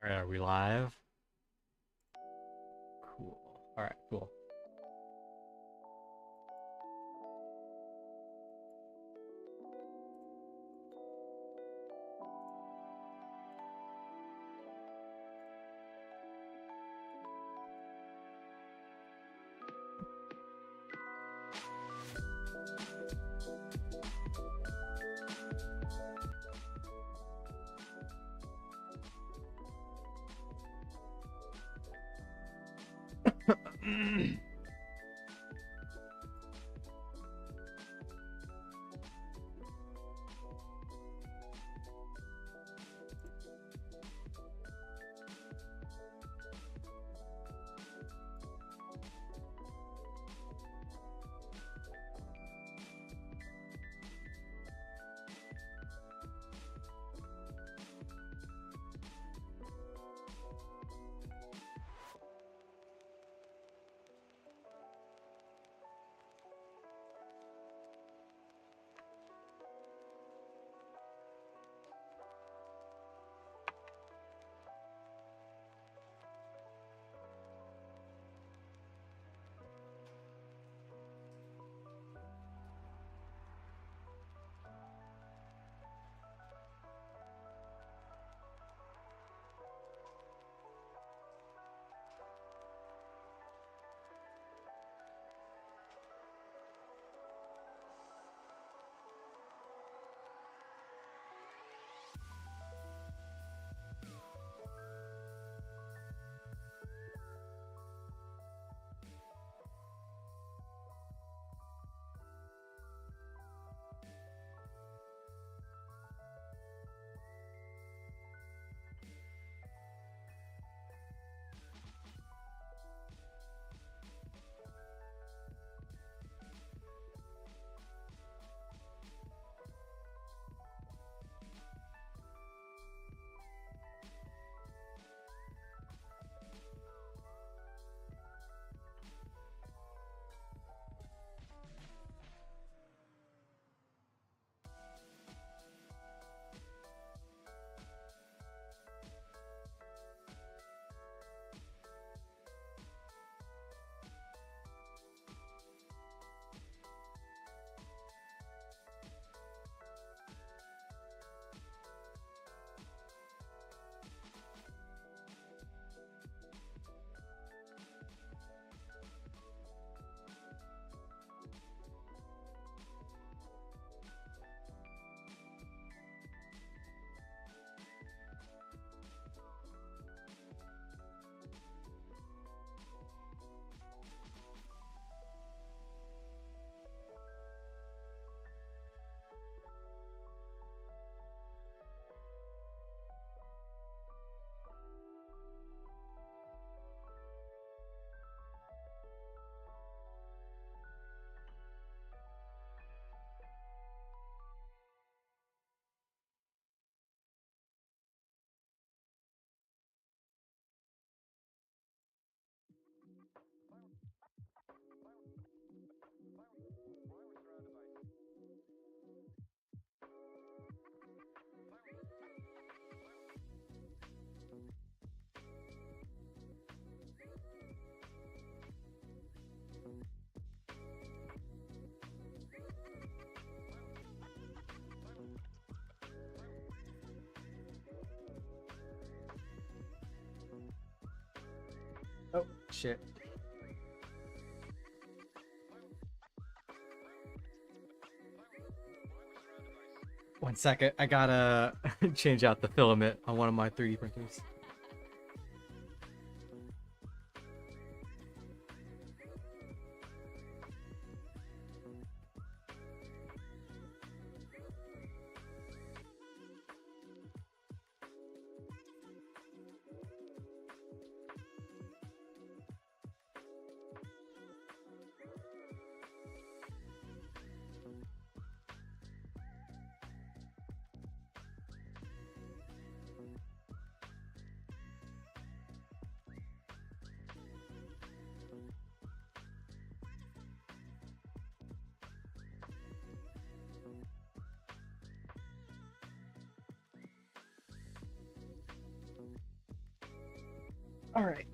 All right, are we live? Cool. All right, cool. Oh, shit. One second, I gotta change out the filament on one of my 3D printers. All right.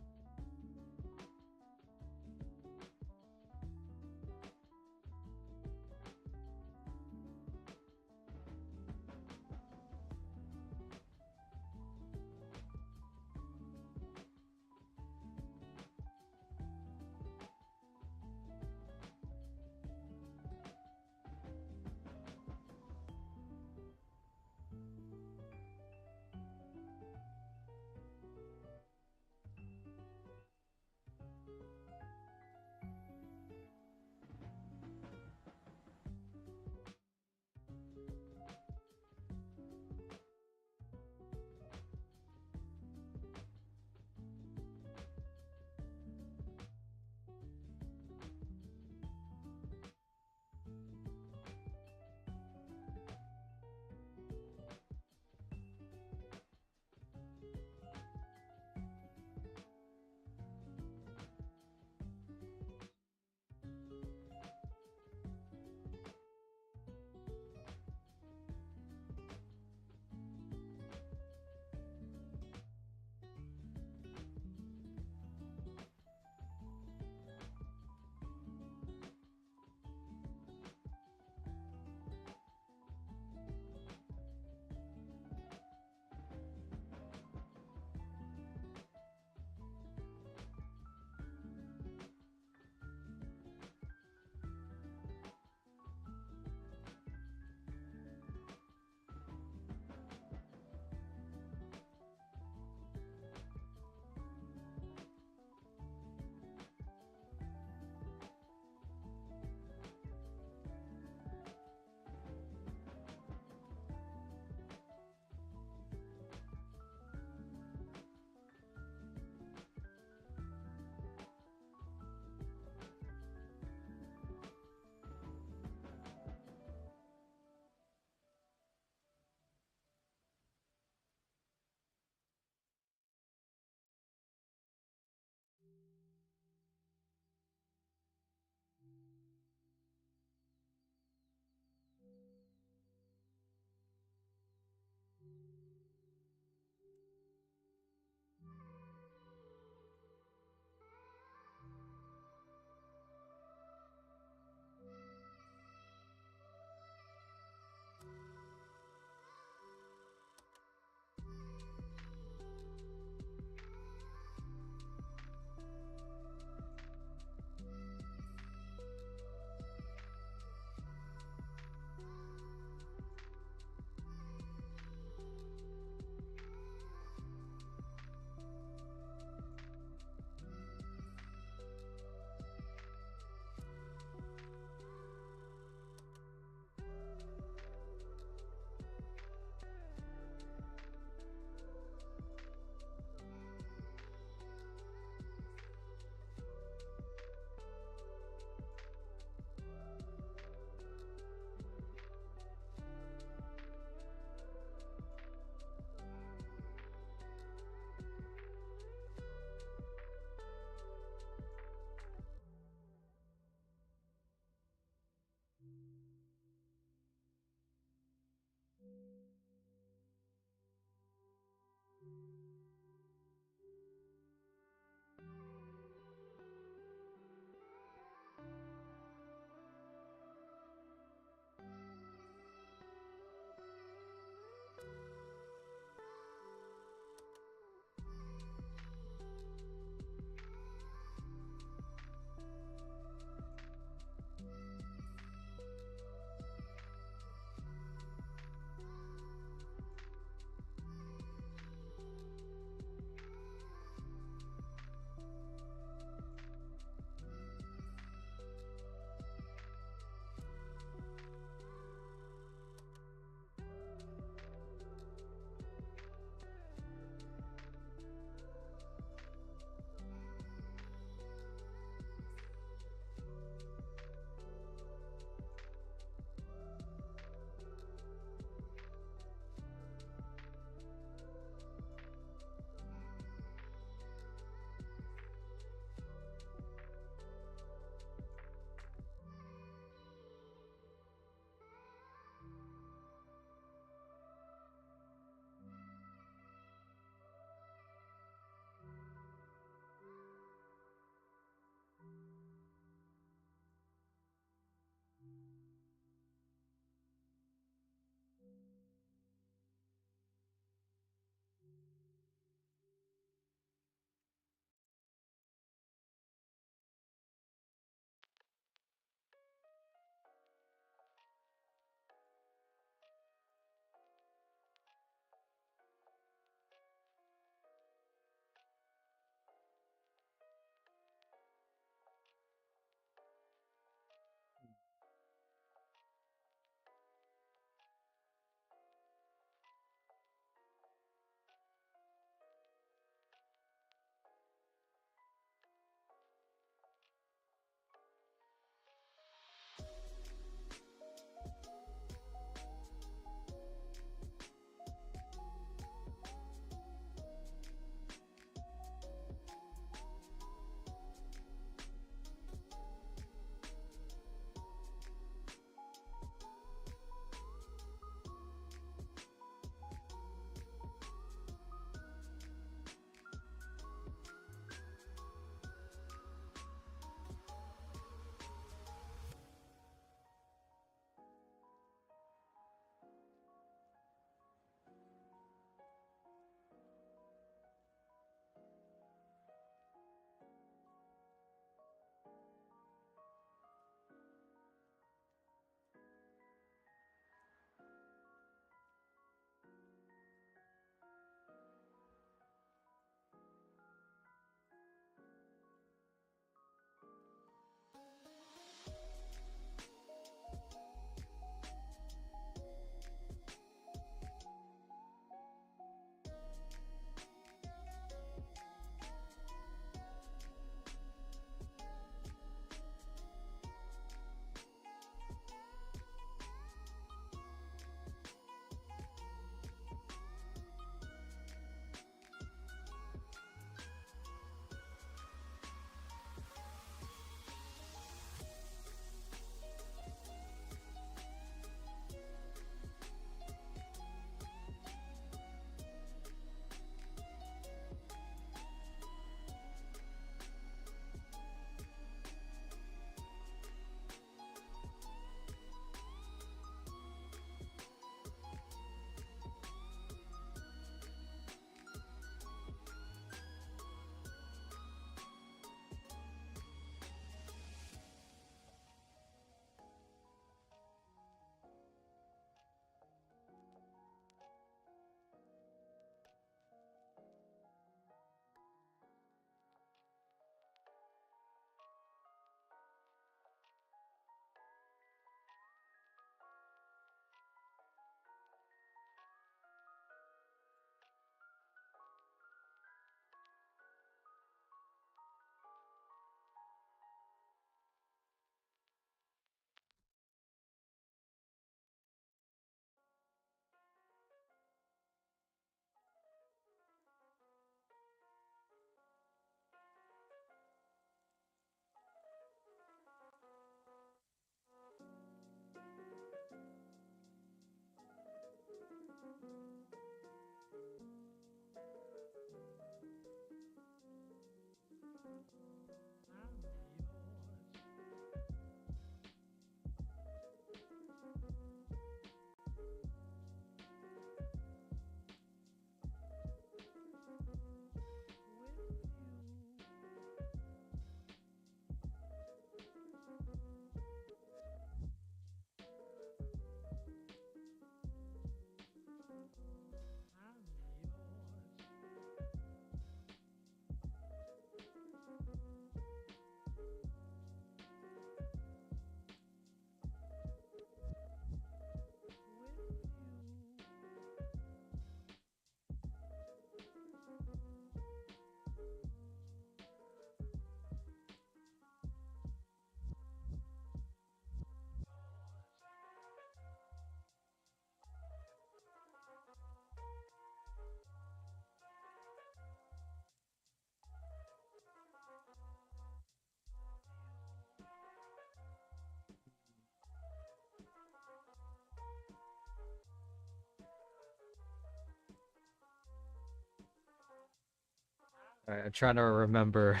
Alright, I'm trying to remember.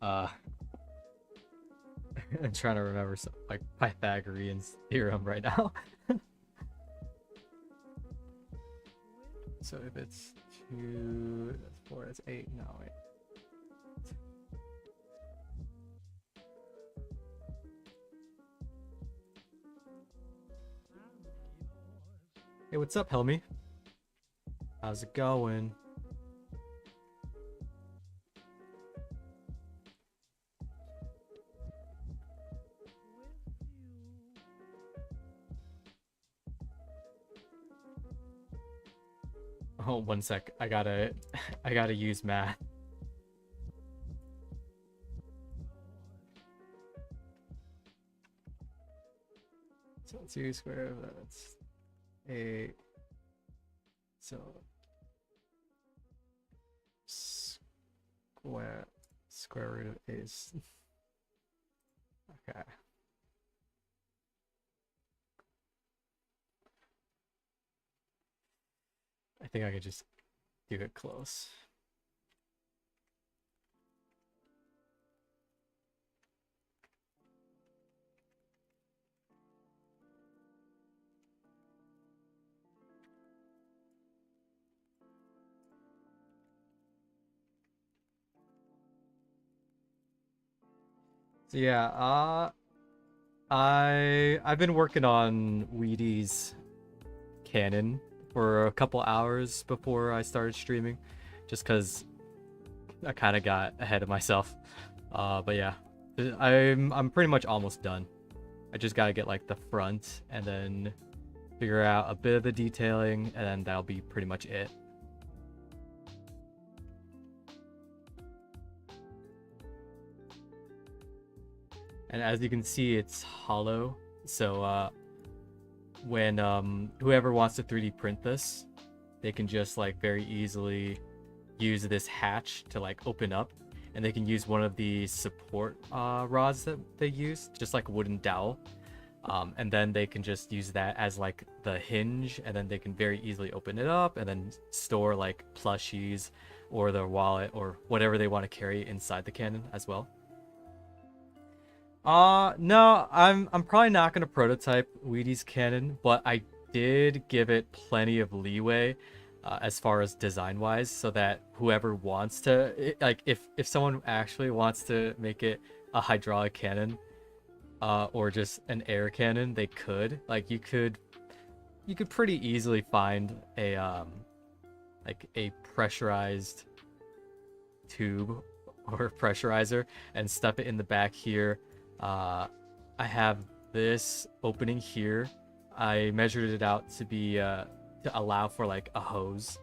Uh, I'm trying to remember some like Pythagorean theorem right now. So if it's 2, that's 4, that's 8. No, wait. Hey, what's up, Helmy? How's it going? Oh, one sec. I gotta use math. So 2 squared, that's 8. So square root of 8 is okay. I think I could just do it close. So yeah, I've been working on Weedy's canon for a couple hours before I started streaming, just because I kind of got ahead of myself. But yeah, I'm pretty much almost done. I just gotta get like the front and then figure out a bit of the detailing, and then that'll be pretty much it. And as you can see, it's hollow, so when whoever wants to 3D print this, they can just like very easily use this hatch to like open up, and they can use one of the support rods that they use, just like a wooden dowel, and then they can just use that as like the hinge, and then they can very easily open it up and then store like plushies or their wallet or whatever they want to carry inside the cannon as well. No, I'm probably not gonna prototype Weedy's cannon, but I did give it plenty of leeway as far as design wise, so that whoever wants to, like if someone actually wants to make it a hydraulic cannon, or just an air cannon, they could. Like you could pretty easily find a like a pressurized tube or pressurizer and stuff it in the back here. I have this opening here. I measured it out to be to allow for like a hose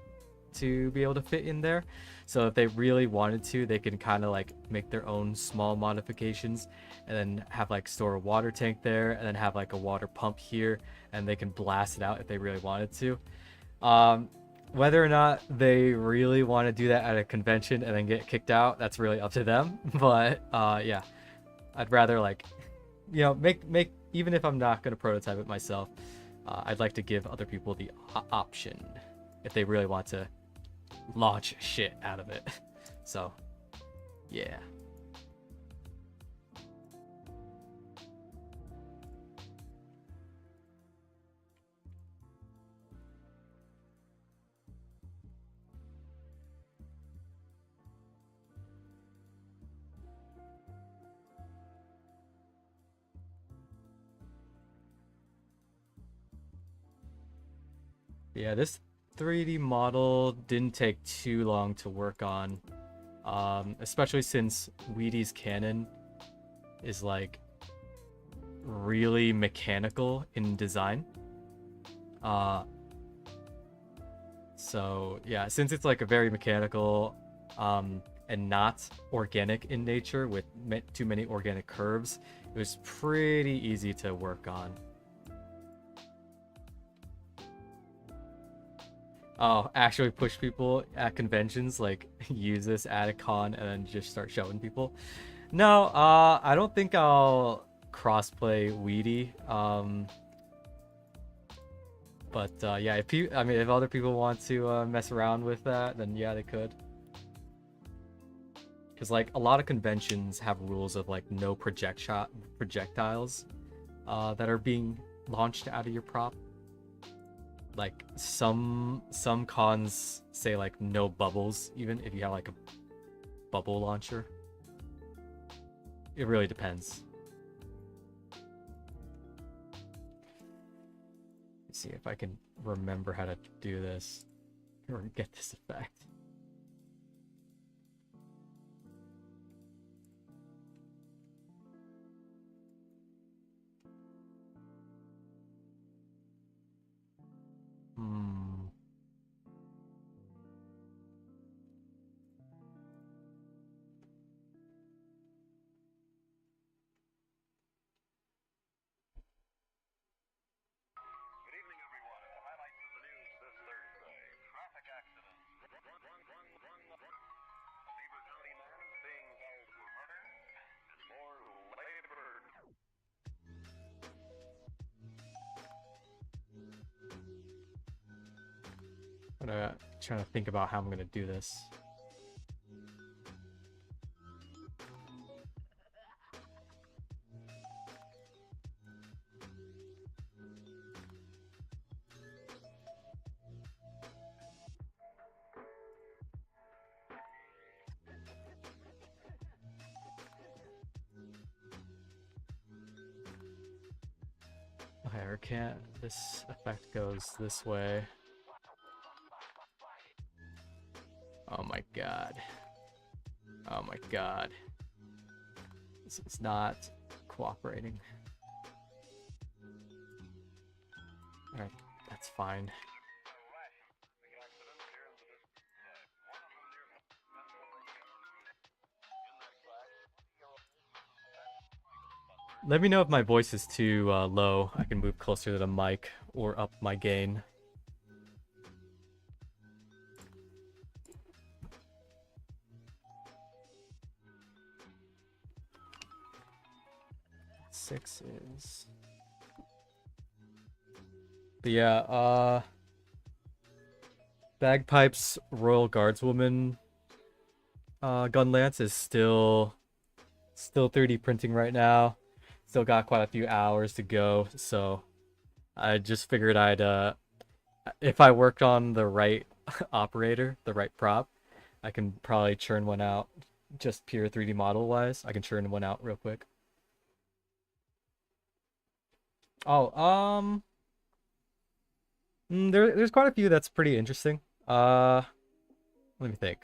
to be able to fit in there. So if they really wanted to, they can kind of like make their own small modifications and then have like store a water tank there and then have like a water pump here, and they can blast it out if they really wanted to. Whether or not they really want to do that at a convention and then get kicked out, that's really up to them. But yeah, I'd rather like, you know, make even if I'm not gonna prototype it myself, I'd like to give other people the option if they really want to launch shit out of it. So yeah. Yeah, this 3D model didn't take too long to work on, especially since Weedy's cannon is like really mechanical in design. So yeah, since it's like a very mechanical and not organic in nature with too many organic curves, it was pretty easy to work on. Oh, actually push people at conventions, like use this at a con and then just start showing people. No, I don't think I'll crossplay Weedy. But yeah, if other people want to mess around with that, then yeah, they could. because like a lot of conventions have rules of like no projectiles that are being launched out of your prop. Like some cons say like no bubbles, even if you have like a bubble launcher. It really depends. Let's see if I can remember how to do this or get this effect. I'm trying to think about how I'm gonna do this. Okay, or can't this effect goes this way? Oh my god. Oh my god. This is not cooperating. Alright, that's fine. Let me know if my voice is too low. I can move closer to the mic or up my gain. Six is... But yeah, Bagpipes Royal Guardswoman gun lance is still 3D printing right now. Still got quite a few hours to go, so I just figured I'd if I worked on the right operator, the right prop, I can probably churn one out just pure 3D model wise. I can churn one out real quick. Oh, there's quite a few that's pretty interesting. Let me think.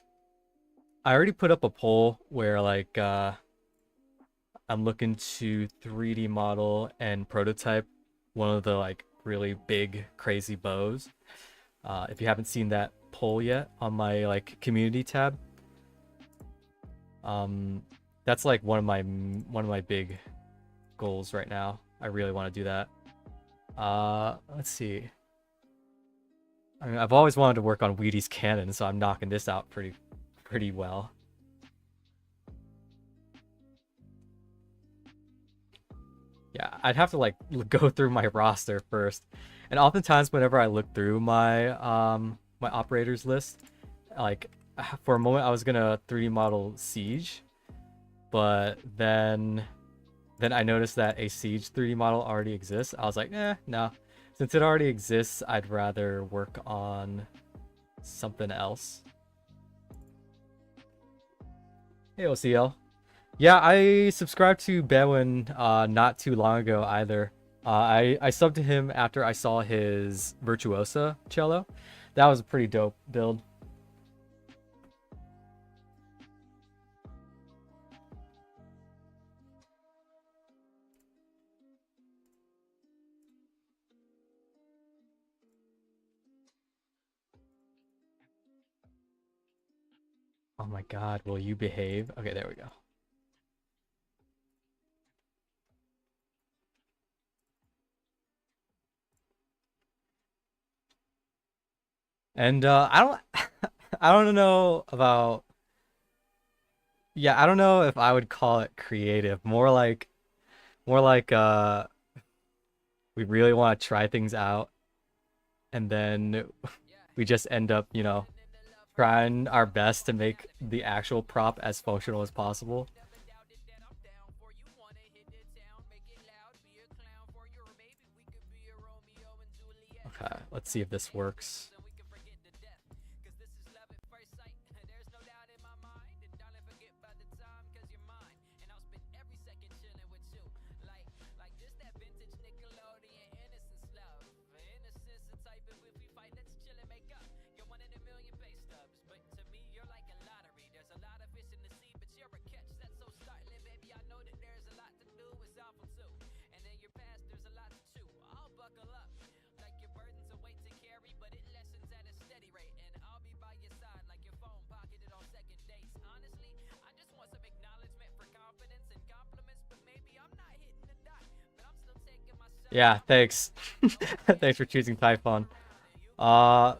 I already put up a poll where like I'm looking to 3D model and prototype one of the like really big crazy bows. If you haven't seen that poll yet on my like community tab, that's like one of my big goals right now. I really want to do that. Let's see. I mean, I've always wanted to work on Weedy's cannon, so I'm knocking this out pretty well. Yeah, I'd have to like go through my roster first. And oftentimes whenever I look through my my operators list, like for a moment I was gonna 3D model Siege, but then I noticed that a Siege 3D model already exists. I was like, no. Since it already exists, I'd rather work on something else. Hey, OCL. Yeah, I subscribed to Bewin not too long ago either. I subbed to him after I saw his Virtuosa cello. That was a pretty dope build. Oh my god, will you behave? Okay, there we go. And I don't I don't know about, yeah, I don't know if I would call it creative. More like we really want to try things out and then we just end up, you know, trying our best to make the actual prop as functional as possible. Okay, let's see if this works. Yeah, thanks. Thanks for choosing Typhon. Uh,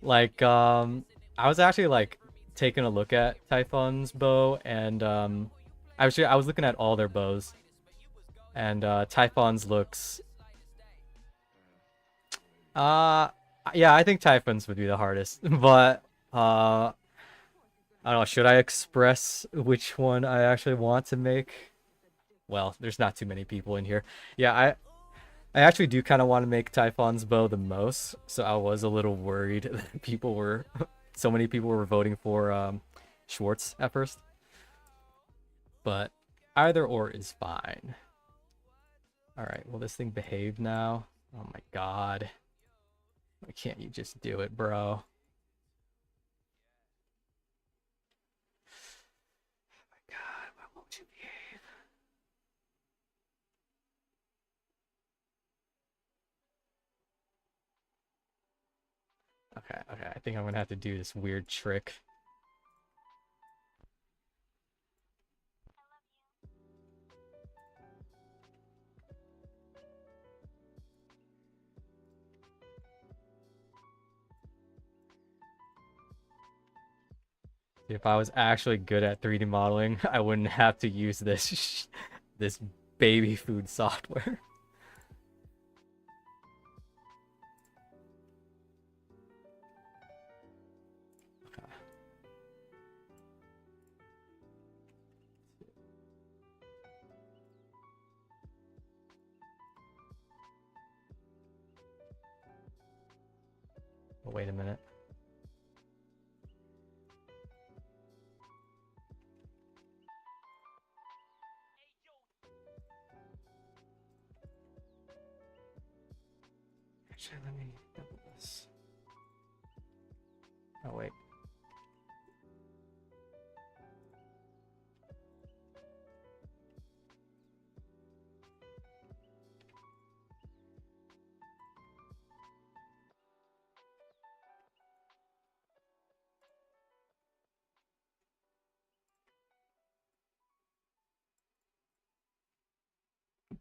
I was actually like taking a look at Typhon's bow, and I was looking at all their bows, and Typhon's looks. Uh, yeah, I think Typhon's would be the hardest, but I don't know. Should I express which one I actually want to make? Well, there's not too many people in here. Yeah, I actually do kind of want to make Typhon's bow the most, so I was a little worried that people were, so many people were voting for Schwartz at first. But either or is fine. All right, will this thing behave now? Oh my god. Why can't you just do it, bro? Oh my god, why won't you behave? Okay, okay, I think I'm gonna have to do this weird trick. If I was actually good at 3D modeling, I wouldn't have to use this this baby food software. Okay. Oh, wait a minute. Actually, let me double this. Oh, wait.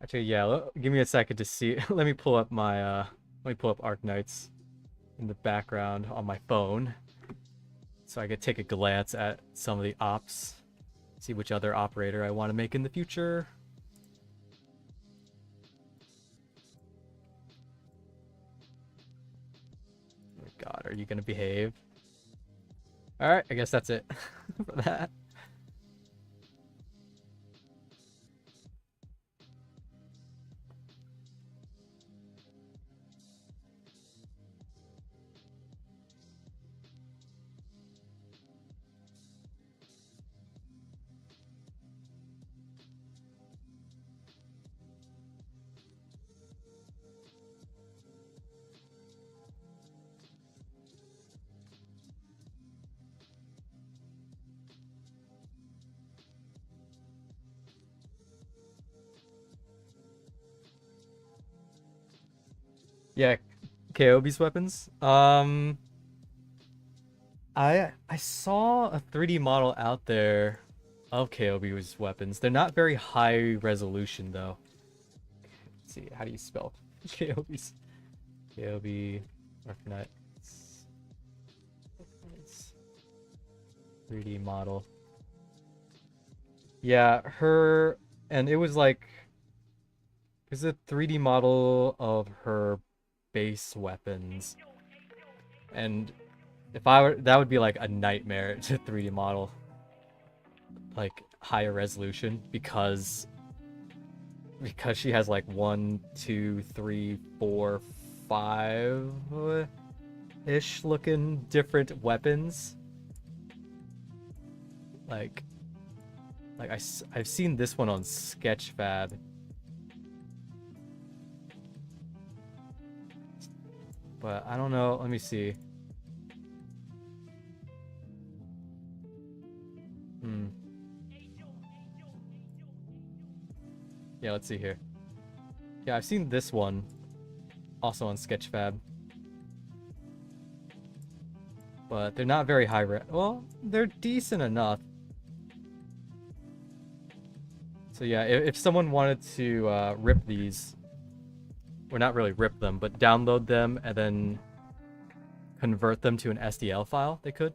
Actually, yeah, give me a second to see. Let me pull up my, let me pull up Arknights in the background on my phone, so I could take a glance at some of the ops, see which other operator I want to make in the future. Oh my god, are you gonna behave? Alright, I guess that's it for that. Yeah, KOB's weapons. I saw a 3D model out there of KOB's weapons. They're not very high resolution though. Let's see, how do you spell KOB's? KOB Arknight 3D model. Yeah, her, and it was like, it's a 3D model of her base weapons, and If I were, that would be like a nightmare to 3D model, like higher resolution, because she has like one, two, three, four, five ish looking different weapons. Like I've seen this one on Sketchfab. But I don't know. Let me see. Hmm. Yeah, let's see here. Yeah, I've seen this one also on Sketchfab. But they're not very high well, they're decent enough. So yeah, if someone wanted to rip these, or not really rip them, but download them and then convert them to an SDL file, they could.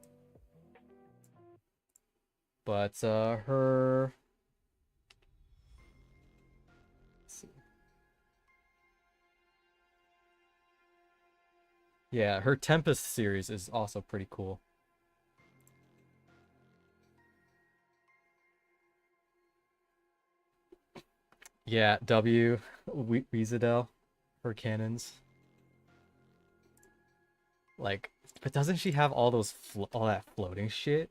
But her... Let's see. Yeah, her Tempest series is also pretty cool. Yeah, Weezadel, her cannons. Like, but doesn't she have all those all that floating shit?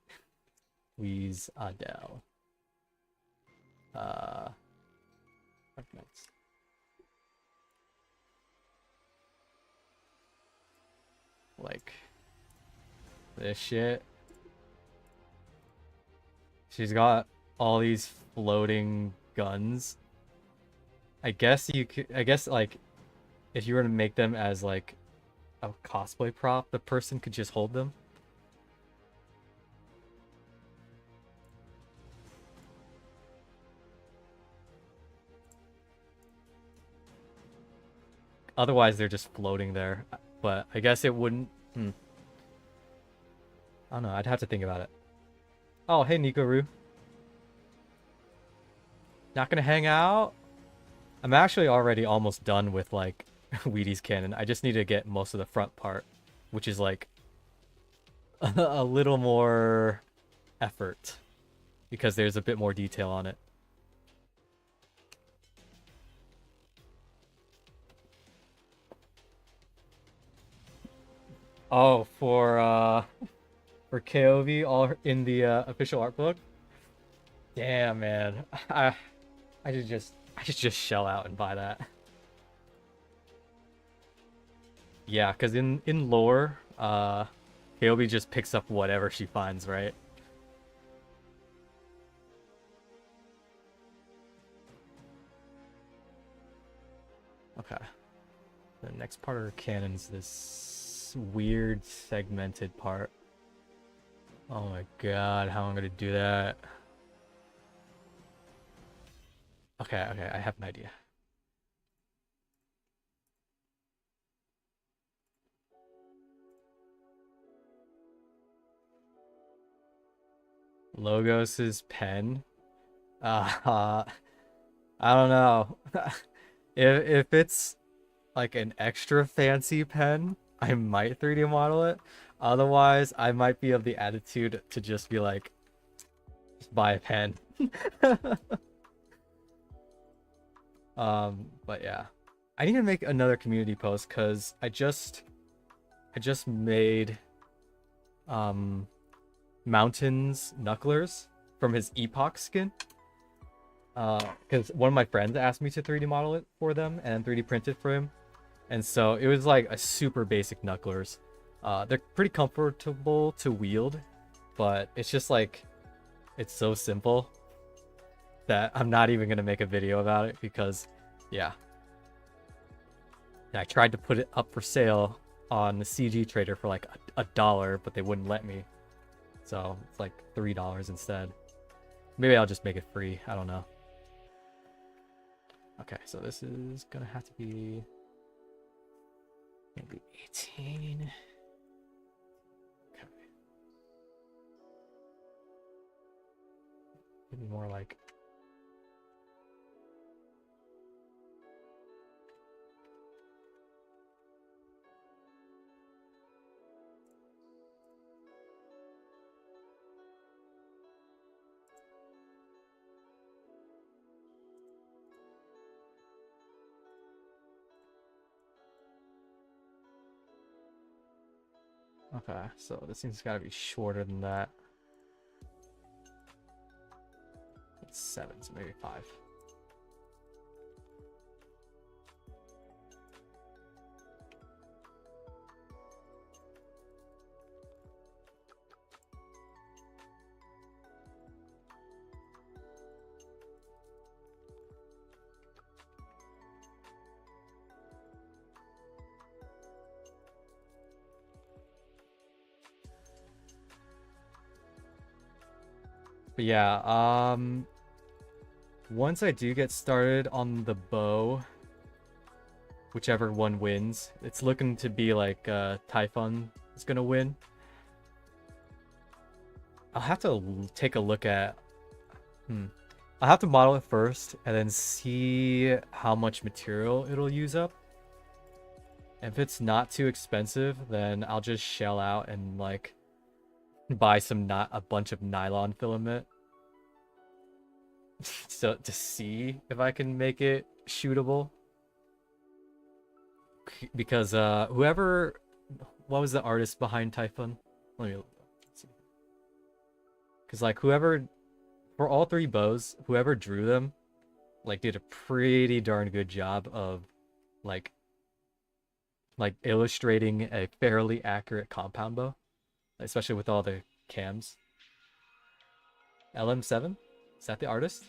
Weezadel. Uh, fragments. Like this shit. She's got all these floating guns. I guess you could. I guess like if you were to make them as like a cosplay prop, the person could just hold them. Otherwise, they're just floating there. But I guess it wouldn't. I don't know. I'd have to think about it. Oh, hey, Nikoru. Not gonna hang out? I'm actually already almost done with, like, Weedy's cannon. I just need to get most of the front part, which is, like, a little more effort. Because there's a bit more detail on it. Oh, for KOV, all in the official art book? Damn, man. I should just shell out and buy that. Yeah, because in lore, KOB just picks up whatever she finds, right? Okay. The next part of her canon's this weird segmented part. Oh my god, how am I gonna do that? Okay, I have an idea. Logos's pen. I don't know. If it's like an extra fancy pen, I might 3D model it. Otherwise, I might be of the attitude to just be like, just buy a pen. But yeah. I need to make another community post because I just made Mountains Knucklers from his Epoch skin. Because one of my friends asked me to 3D model it for them and 3D print it for him. And so it was like a super basic Knucklers. They're pretty comfortable to wield, but it's just like, it's so simple that I'm not even going to make a video about it because, yeah. And I tried to put it up for sale on the CG Trader for like $1, but they wouldn't let me. So it's like $3 instead. Maybe I'll just make it free. I don't know. Okay, so this is gonna have to be maybe 18. Okay. Maybe more like... Okay, so this thing's gotta be shorter than that. It's 7, so maybe 5. But yeah, once I do get started on the bow, whichever one wins, it's looking to be like Typhon is gonna win. I'll have to take a look at. I'll have to model it first and then see how much material it'll use up. If it's not too expensive, then I'll just shell out and like buy a bunch of nylon filament so to see if I can make it shootable. Because what was the artist behind Typhon? Let me see. Because like for all 3 bows, whoever drew them, like did a pretty darn good job of like illustrating a fairly accurate compound bow, especially with all the cams. LM7? Is that the artist?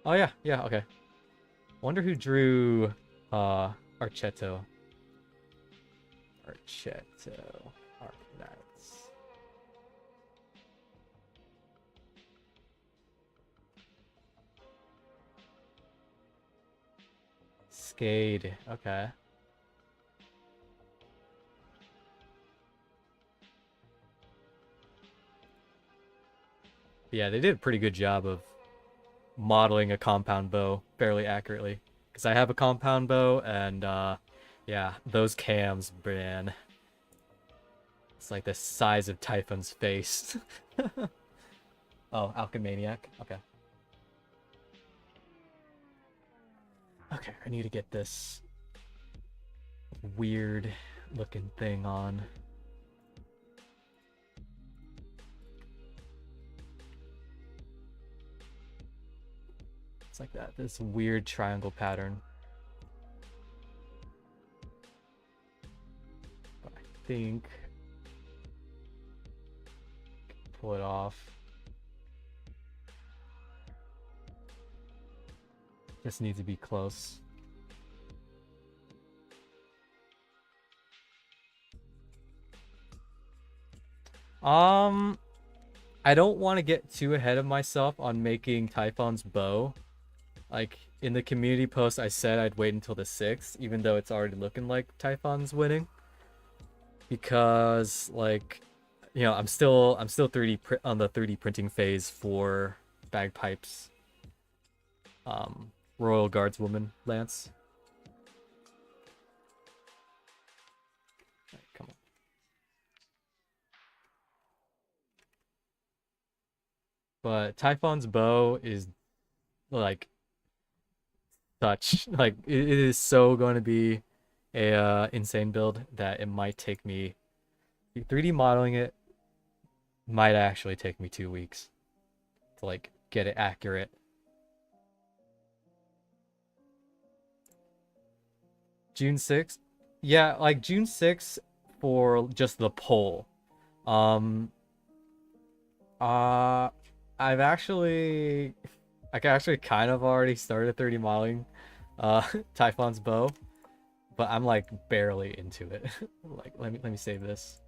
Oh yeah, yeah, okay. Wonder who drew Archetto. Archetto. Archnats. Skade. Okay. Yeah, they did a pretty good job of modeling a compound bow fairly accurately. Because I have a compound bow, and yeah, those cams, man. It's like the size of Typhon's face. Oh, Alchemaniac. Okay. Okay, I need to get this weird looking thing on. It's like that, this weird triangle pattern. But I think pull it off. Just needs to be close. I don't want to get too ahead of myself on making Typhon's bow. Like, in the community post, I said I'd wait until the 6th, even though it's already looking like Typhon's winning. Because, like, you know, I'm still 3D on the 3D printing phase for Bagpipes. Royal Guardswoman Lance. Right, come on. But Typhon's bow is like like it is so going to be a insane build that it might take me 3D modeling it might actually take me 2 weeks to like get it accurate. June 6th? Yeah, like June 6th for just the poll. Uh I've actually I actually kind of already started 3D modeling Typhon's bow, but I'm like barely into it. Like let me save this.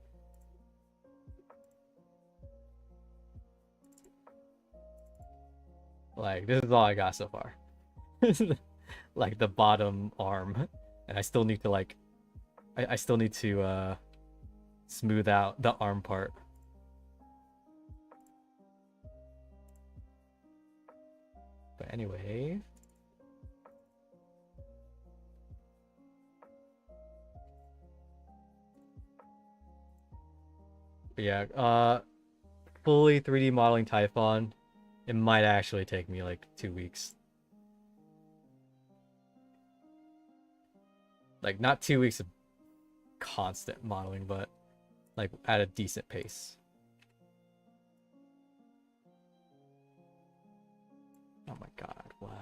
Like this is all I got so far. Like the bottom arm, and I still need to like I still need to smooth out the arm part. But anyway, But yeah, fully 3D modeling Typhon, it might actually take me like 2 weeks. Like not 2 weeks of constant modeling, but like at a decent pace. Oh my god, what?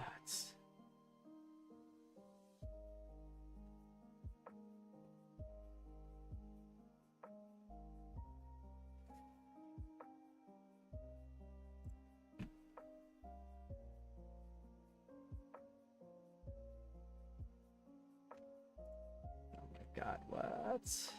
Oh my god, what?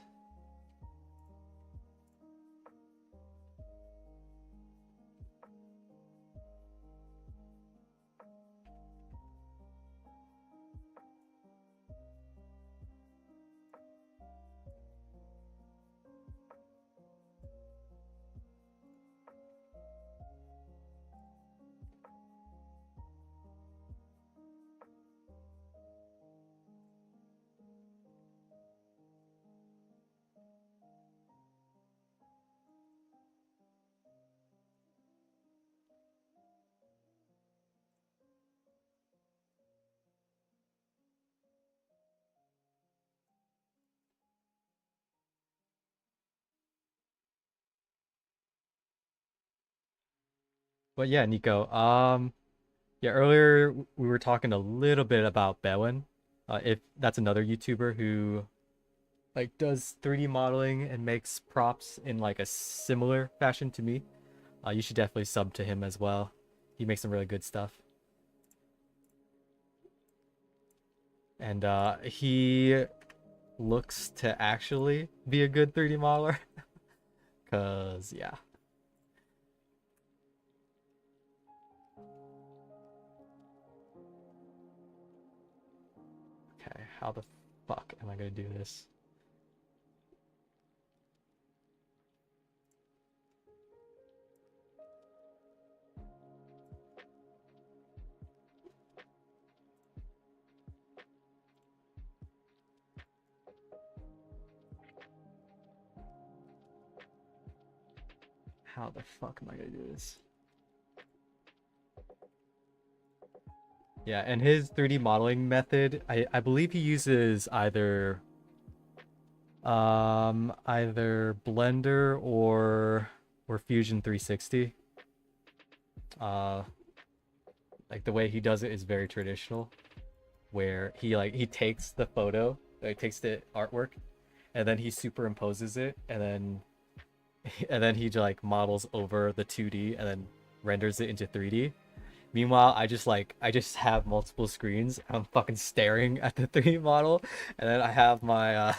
But yeah, Nico, yeah, earlier we were talking a little bit about Bewin. If that's another YouTuber who like does 3D modeling and makes props in like a similar fashion to me, you should definitely sub to him as well. He makes some really good stuff. And he looks to actually be a good 3D modeler. Cause yeah. Okay, how the fuck am I gonna do this? How the fuck am I gonna do this? Yeah, and his 3D modeling method, I believe he uses either Blender or Fusion 360. Uh like the way he does it is very traditional, where he takes the photo, like takes the artwork, and then he superimposes it, and then he like models over the 2D and then renders it into 3D. Meanwhile, I just have multiple screens. I'm fucking staring at the 3D model, and then I have my I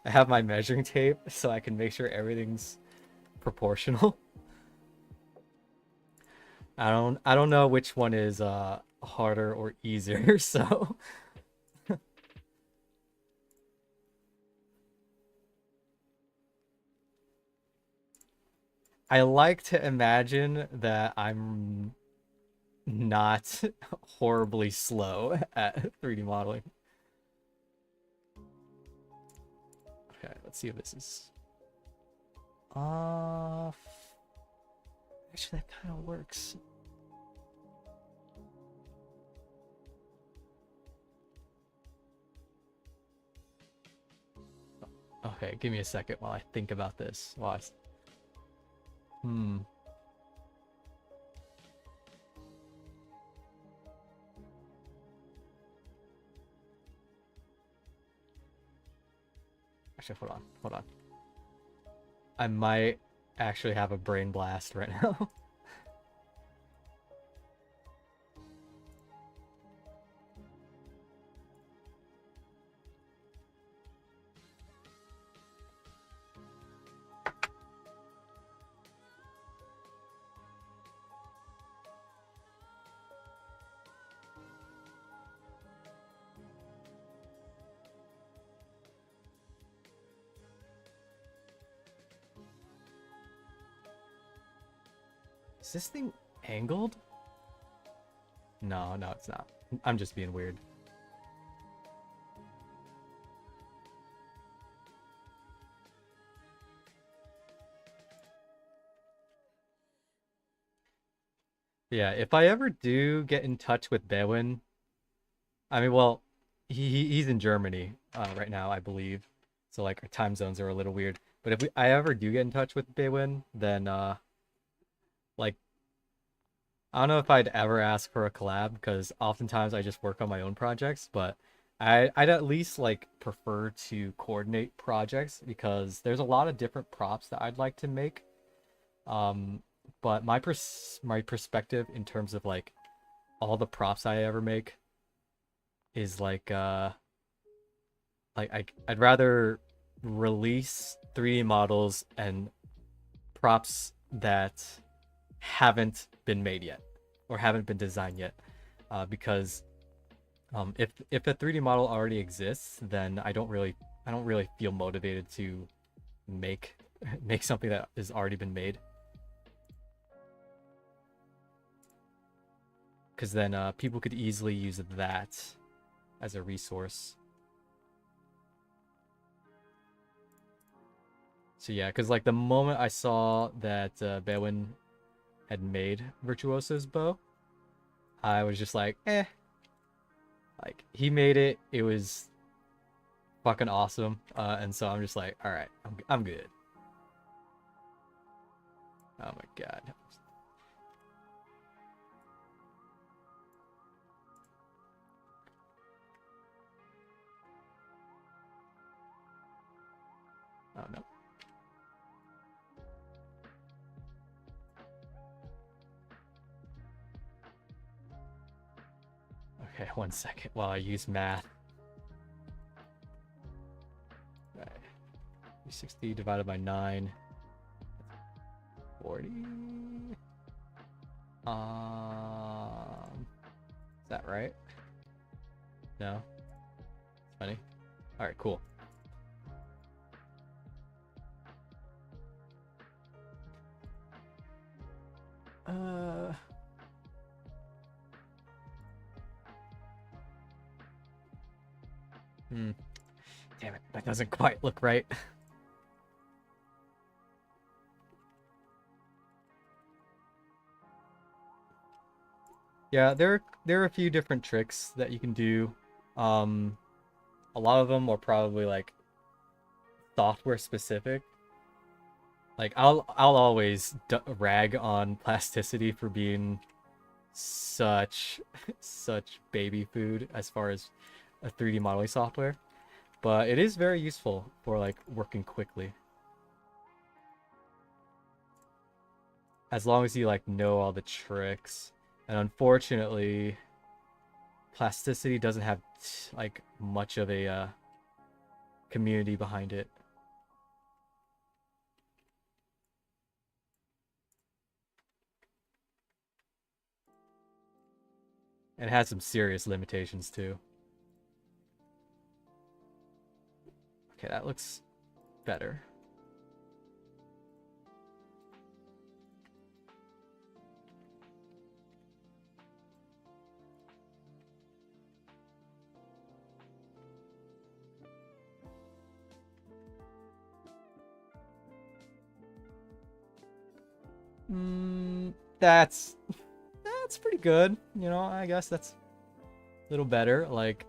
have my measuring tape so I can make sure everything's proportional. I don't know which one is harder or easier, so I like to imagine that I'm not horribly slow at 3D modeling. Okay, let's see if this is off. Actually, that kind of works. Okay, give me a second while I think about this. Hmm. Actually, hold on. I might actually have a brain blast right now. Is this thing angled? No, no, it's not. I'm just being weird. Yeah, if I ever do get in touch with Bewin, I mean, well, he's in Germany right now, I believe. So like our time zones are a little weird. But if I ever do get in touch with Bewin, then like I don't know if I'd ever ask for a collab because oftentimes I just work on my own projects, but I'd at least like prefer to coordinate projects because there's a lot of different props that I'd like to make. Um, but my perspective in terms of like all the props I ever make is like I'd rather release 3D models and props that haven't been made yet or haven't been designed yet, because if a 3D model already exists, then I don't really feel motivated to make make something that has already been made, because then people could easily use that as a resource. So yeah, because like the moment I saw that Bewin had made Virtuoso's bow, I was just like, eh. Like he made it, it was fucking awesome, and so I'm just like, all right, I'm good. Oh my god. Oh no. Okay, 1 second while I use math. Right. 360 divided by 9. 40. Is that right? No. It's funny. All right, cool. Uh. Hmm. Damn it, that doesn't quite look right. Yeah, there are a few different tricks that you can do. Um, a lot of them are probably like software specific. Like I'll always rag on Plasticity for being such such baby food as far as a 3D modeling software, but it is very useful for like working quickly as long as you like know all the tricks. And unfortunately, Plasticity doesn't have like much of a community behind it. And it has some serious limitations too. Okay, that looks better. That's pretty good. You know, I guess that's a little better. Like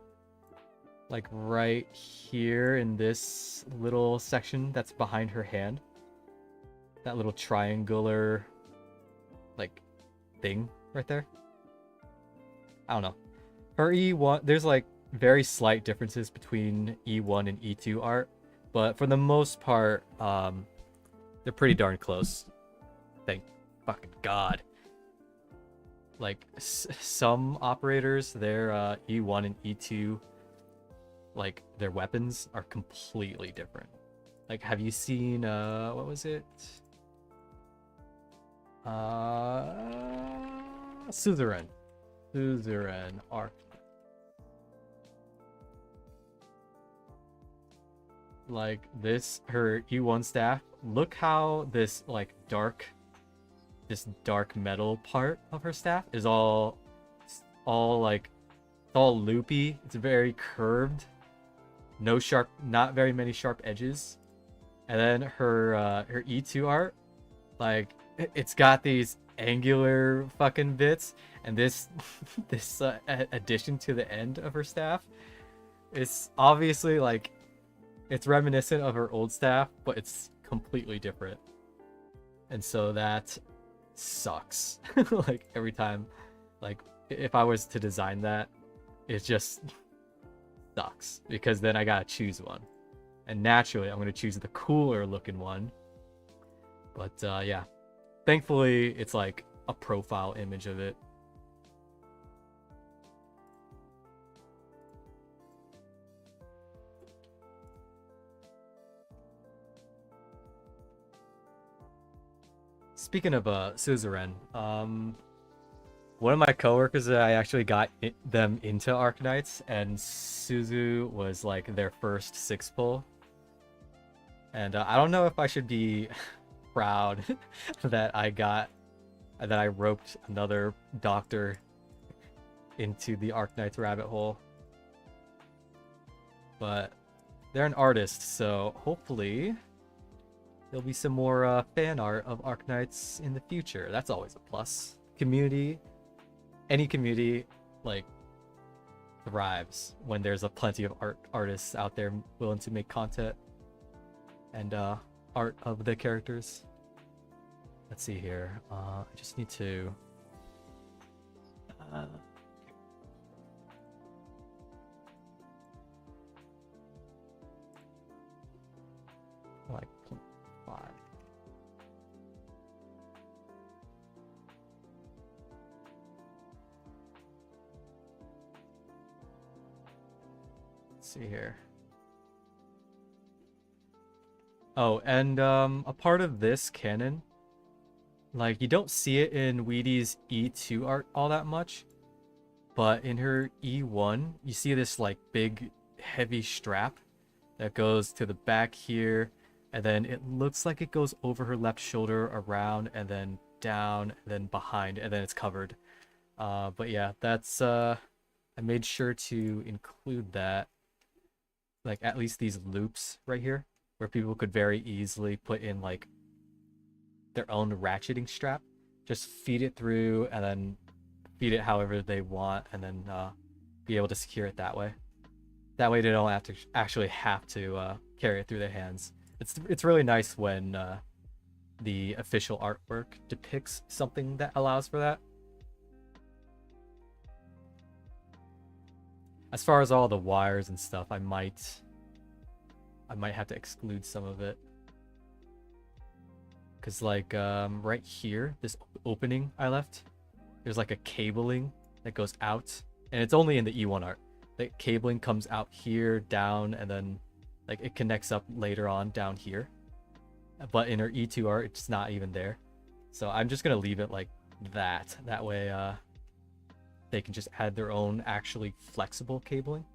right here in this little section that's behind her hand. That little triangular like thing right there. I don't know. Her E1, there's like very slight differences between E1 and E2 art, but for the most part, they're pretty darn close. Thank fucking God. Like some operators, their E1 and E2, like their weapons are completely different. Like, have you seen what was it? Suzerain. Suzerain arc. Like this, her E1 staff. Look how this like this dark metal part of her staff is all like it's all loopy. It's very curved. No sharp, not very many sharp edges. And then her E2 art, like it's got these angular fucking bits, and this this addition to the end of her staff, it's obviously like it's reminiscent of her old staff, but it's completely different, and so that sucks. Like every time, like if I was to design that, it just sucks because then I gotta choose one, and naturally I'm gonna choose the cooler looking one. But yeah, thankfully it's like a profile image of it. Speaking of suzerain, one of my coworkers, I actually got them into Arknights, and Suzu was like their first 6 pull. And I don't know if I should be proud that I roped another doctor into the Arknights rabbit hole. But they're an artist, so hopefully there'll be some more fan art of Arknights in the future. That's always a plus. Community, any community, like, thrives when there's a plenty of artists out there willing to make content and art of the characters. Let's see here. I just need to like 0.5. Let's see here. Oh, and a part of this canon, like you don't see it in Weedy's E2 art all that much, but in her E1, you see this like big heavy strap that goes to the back here, and then it looks like it goes over her left shoulder, around, and then down, and then behind, and then it's covered. But yeah, that's I made sure to include that, like at least these loops right here, where people could very easily put in like their own ratcheting strap. Just feed it through and then feed it however they want, and then be able to secure it that way. That way they don't have to actually have to carry it through their hands. It's really nice when the official artwork depicts something that allows for that. As far as all the wires and stuff, I might have to exclude some of it. Cause like right here, this opening I left, there's like a cabling that goes out, and it's only in the E1 art. The cabling comes out here, down, and then like it connects up later on down here. But in her E2 art, it's not even there. So I'm just gonna leave it like that. That way they can just add their own actually flexible cabling.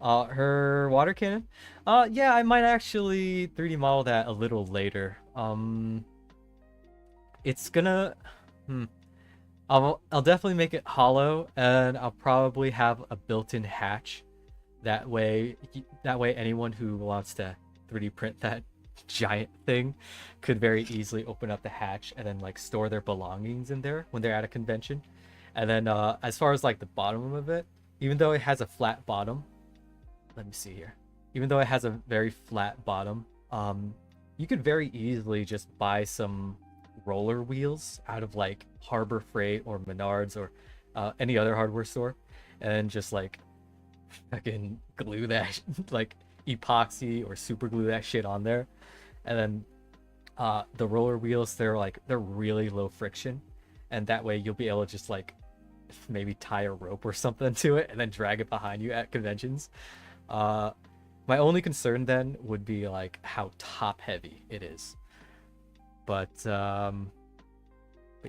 Her water cannon? Yeah, I might actually 3D model that a little later. It's gonna... I'll definitely make it hollow, and I'll probably have a built-in hatch. That way anyone who wants to 3D print that giant thing could very easily open up the hatch and then like store their belongings in there when they're at a convention. And then as far as like the bottom of it, even though it has a flat bottom, let me see here. Even though it has a very flat bottom, you could very easily just buy some roller wheels out of like Harbor Freight or Menards or any other hardware store, and just like fucking glue that like epoxy or super glue that shit on there. And then the roller wheels, they're really low friction, and that way you'll be able to just like maybe tie a rope or something to it and then drag it behind you at conventions. My only concern then would be like how top heavy it is, but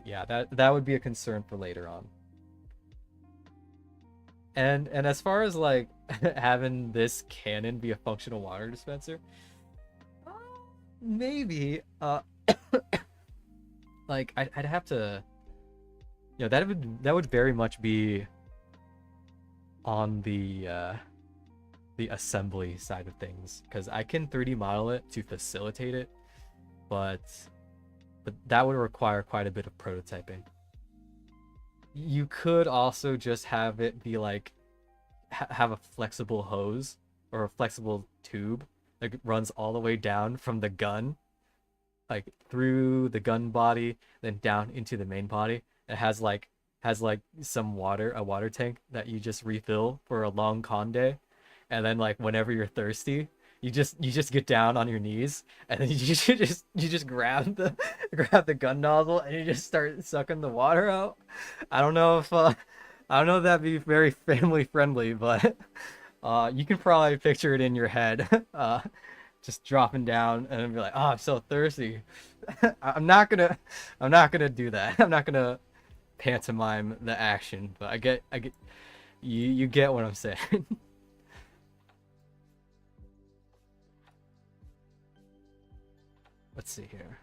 yeah, that would be a concern for later on. And as far as like having this cannon be a functional water dispenser, maybe like I'd have to, you know, that would very much be on the assembly side of things, because I can 3D model it to facilitate it, but that would require quite a bit of prototyping. You could also just have it be like have a flexible hose or a flexible tube that runs all the way down from the gun, like through the gun body, then down into the main body. It has like some water, a water tank that you just refill for a long con day, and then like whenever you're thirsty, you just get down on your knees and then you just grab the grab the gun nozzle and you just start sucking the water out. I don't know if I don't know if that'd be very family friendly, but you can probably picture it in your head. Just dropping down and be like, "Oh, I'm so thirsty." I'm not gonna do that. I'm not gonna pantomime the action, but I get you get what I'm saying. Let's see here.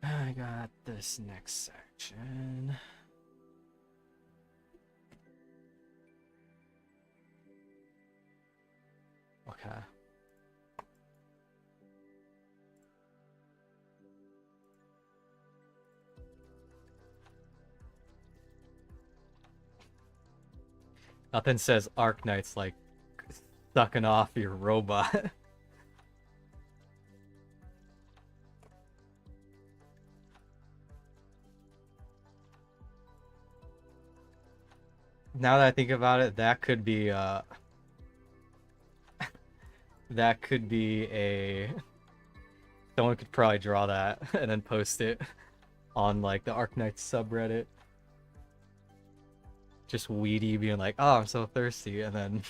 I got this next section. Okay. Nothing says Arknight's like sucking off your robot. Now that I think about it, that could be a someone could probably draw that and then post it on like the Arknight subreddit. Just Weedy being like, "Oh, I'm so thirsty," and then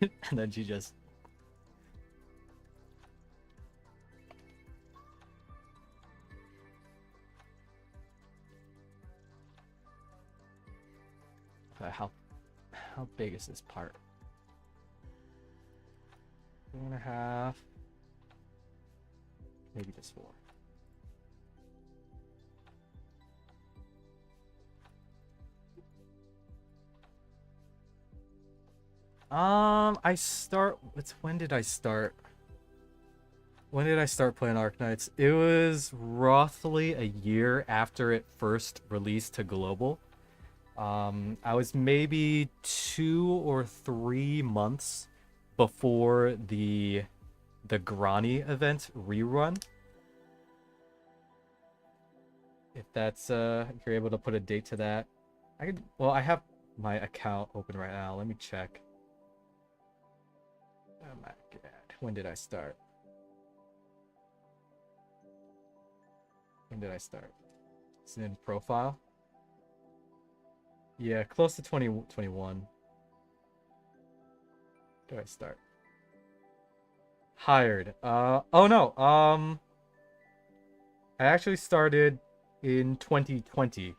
and then she just how big is this part? 2.5, maybe just 4. I start. When did I start? When did I start playing Arknights? It was roughly a year after it first released to global. I was maybe 2 or 3 months before the Grani event rerun. If that's if you're able to put a date to that, I could. Well, I have my account open right now. Let me check. Oh my god, when did I start? When did I start? Is it in profile? Yeah, close to 2021. Do I start? Hired. Oh no. I actually started in 2020.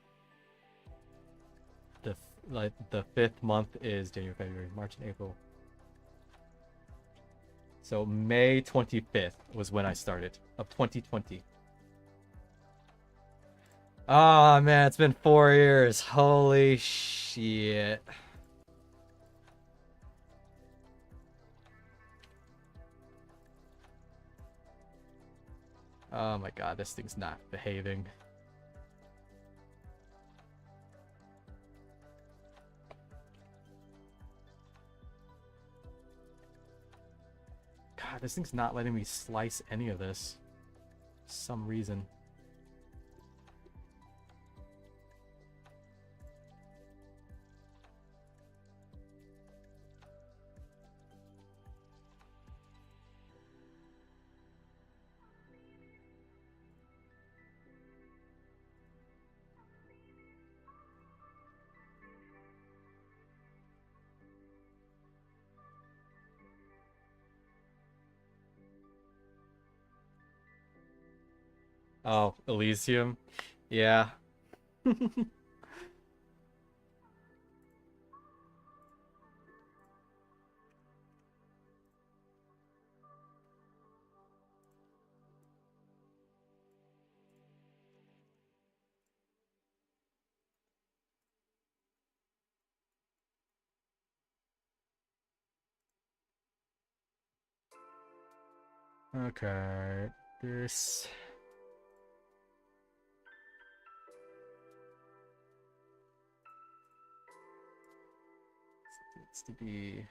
The fifth month is January, February, March, and April. So May 25th was when I started of 2020. Oh man, it's been 4 years. Holy shit. Oh my god, this thing's not behaving. God, this thing's not letting me slice any of this. For some reason. Oh, Elysium. Yeah. Okay. this. It's to be.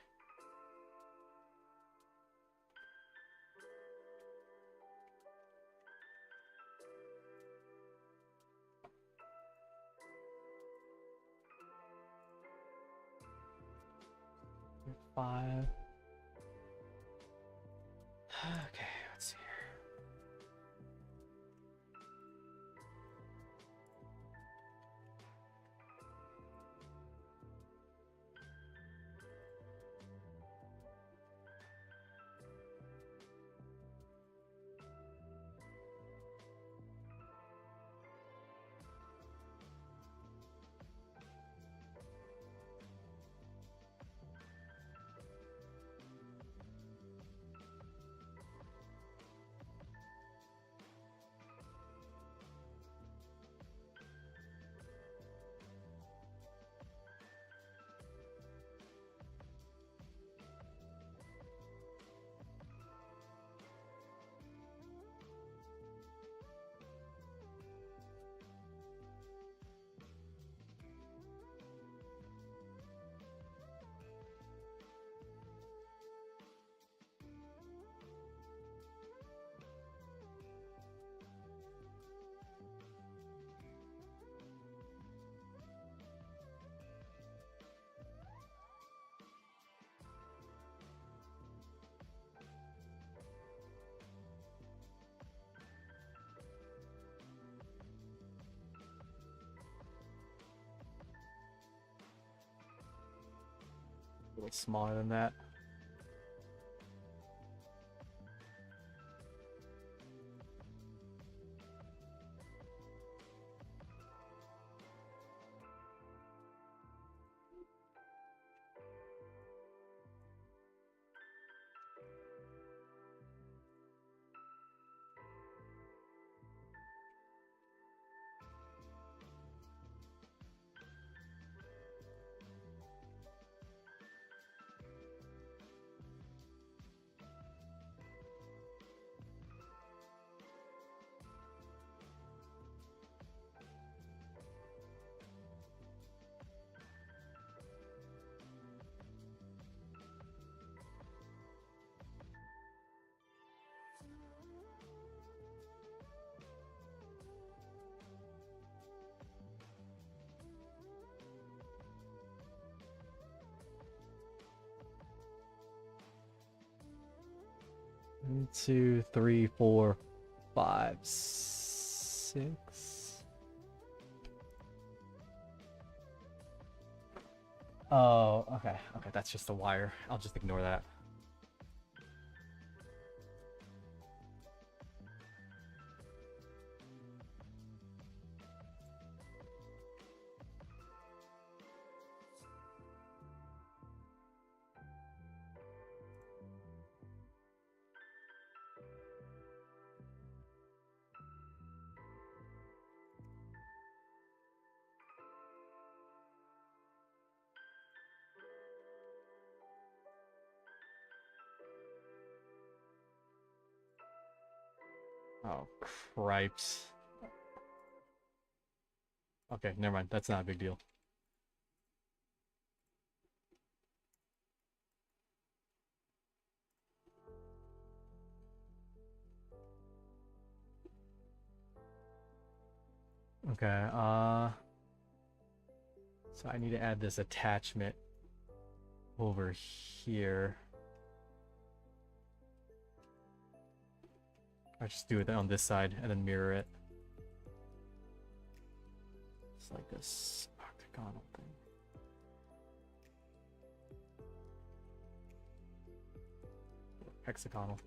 Five. Okay, let's see here. A little smaller than that. One, two, three, four, five, six. Oh, okay. Okay, that's just the wire. I'll just ignore that. Oh, cripes. Okay, never mind. That's not a big deal. Okay, so I need to add this attachment over here. I just do it on this side and then mirror it. It's like this octagonal thing. Hexagonal.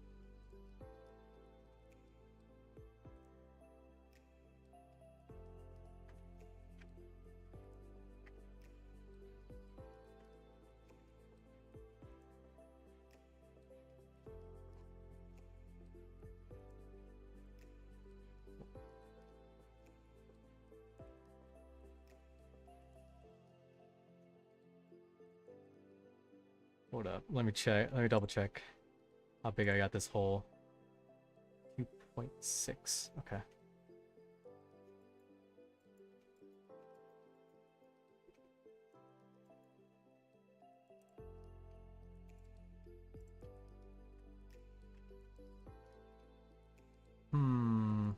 Hold up. Let me check. Let me double check how big I got this hole. 0.6. Okay. Hmm.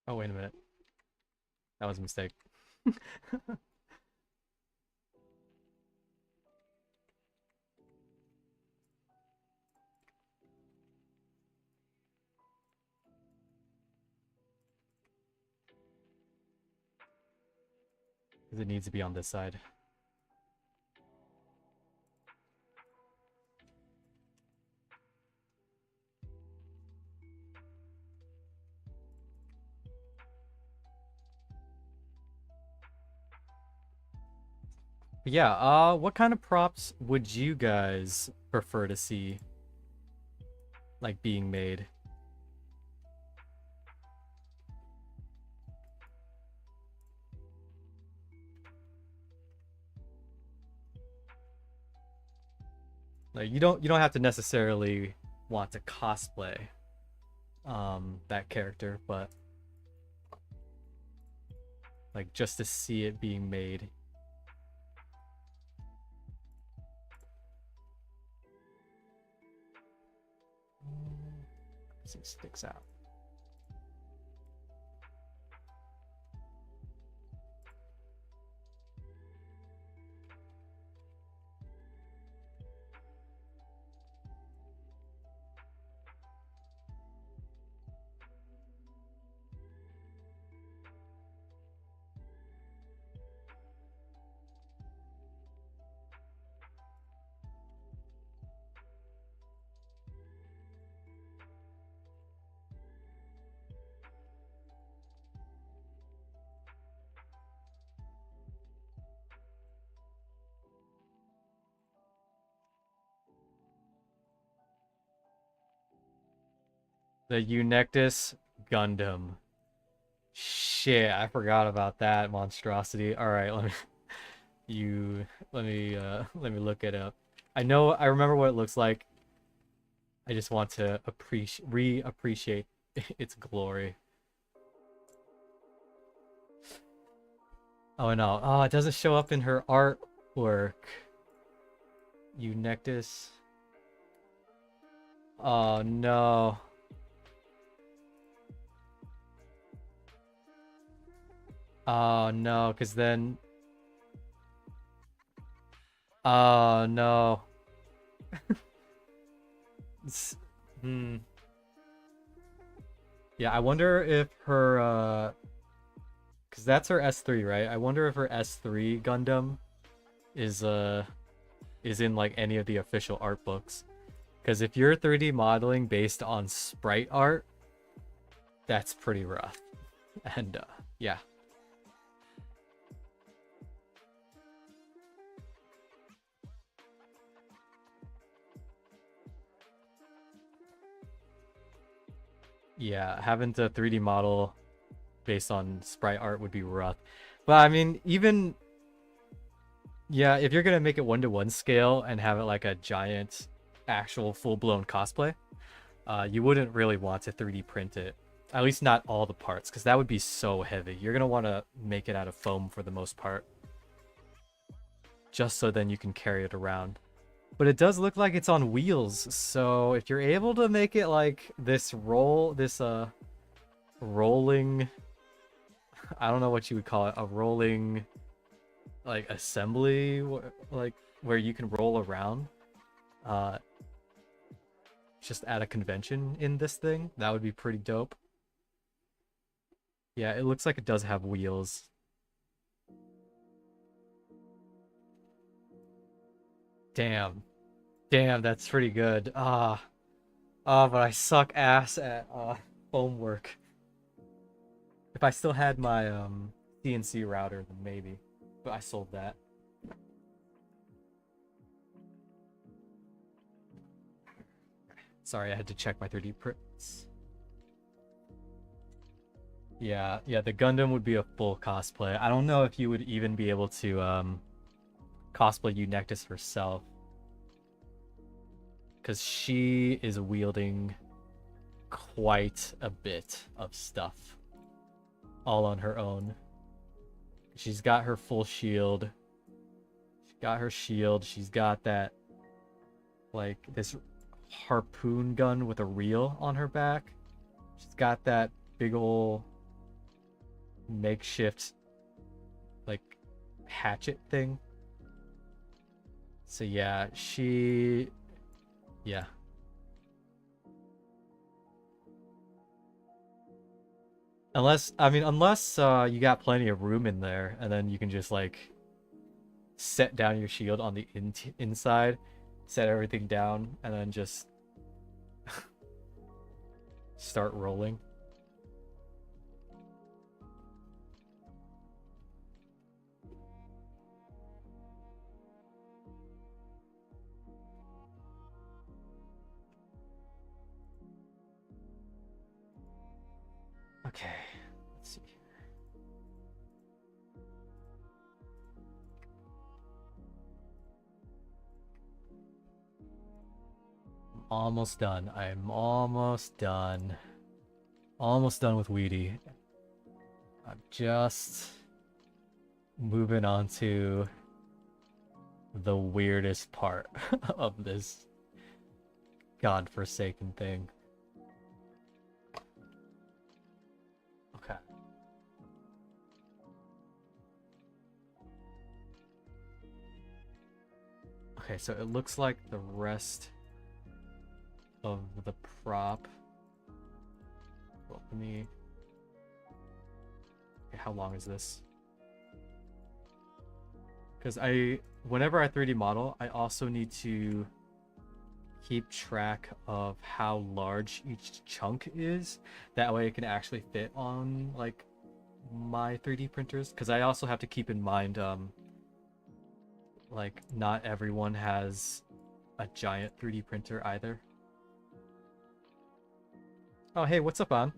Oh, wait a minute. That was a mistake. Because it needs to be on this side. But yeah, what kind of props would you guys prefer to see, like, being made? Like, you don't have to necessarily want to cosplay that character, but like just to see it being made. See, sticks out. The Eunectus Gundam. Shit, I forgot about that monstrosity. All right, let me look it up. I remember what it looks like. I just want to reappreciate its glory. Oh no. Oh, it doesn't show up in her artwork. Eunectus. Oh no. Oh no, because then. Oh no. Hmm. Yeah, I wonder if her because that's her S3, right? I wonder if her S3 Gundam is is in like any of the official art books. Because if you're 3D modeling based on sprite art, that's pretty rough. And yeah. Yeah, having to 3D model based on sprite art would be rough. But I mean, even yeah, if you're gonna make it 1-to-1 scale and have it like a giant actual full-blown cosplay, you wouldn't really want to 3D print it. At least not all the parts, because that would be so heavy. You're gonna want to make it out of foam for the most part. Just so then you can carry it around. But it does look like it's on wheels, so if you're able to make it like this rolling I don't know what you would call it, a rolling like assembly, like where you can roll around, uh, just at a convention in this thing. That would be pretty dope. Yeah, it looks like it does have wheels. Damn. Damn, that's pretty good. But I suck ass at foam work. If I still had my CNC router, then maybe. But I sold that. Sorry, I had to check my 3D prints. Yeah, the Gundam would be a full cosplay. I don't know if you would even be able to cosplay Eunectus herself. Because she is wielding quite a bit of stuff all on her own. She's got her full shield. She's got her shield. She's got that, like, this harpoon gun with a reel on her back. She's got that big ol' makeshift, like, hatchet thing. So yeah, yeah. Unless you got plenty of room in there, and then you can just like set down your shield on the inside, set everything down, and then just start rolling. Okay, let's see. I'm almost done. I'm almost done. Almost done with Weedy. I'm just moving on to the weirdest part of this godforsaken thing. Okay. Okay, so it looks like the rest of the prop. Well, let me... Okay, how long is this? Because whenever I 3D model, I also need to keep track of how large each chunk is. That way it can actually fit on, like, my 3D printers. Because I also have to keep in mind, like, not everyone has a giant 3D printer either. Oh, hey, what's up, An?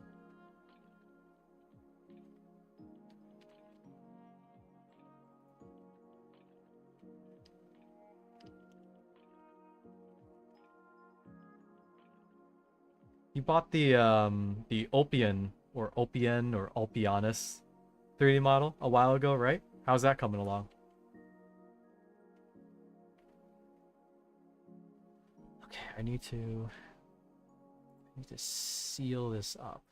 You bought the Opian or Opianus 3D model a while ago, right? How's that coming along? Okay, I need to seal this up.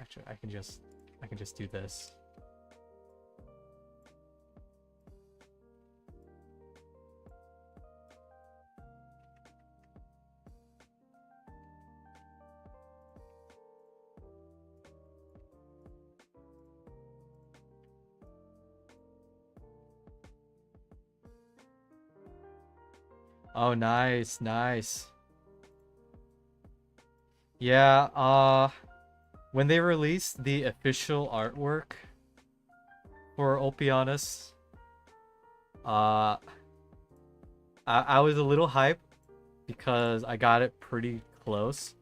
Actually, I can just do this. Oh, nice, nice. Yeah, when they released the official artwork for Opianus, I was a little hyped because I got it pretty close.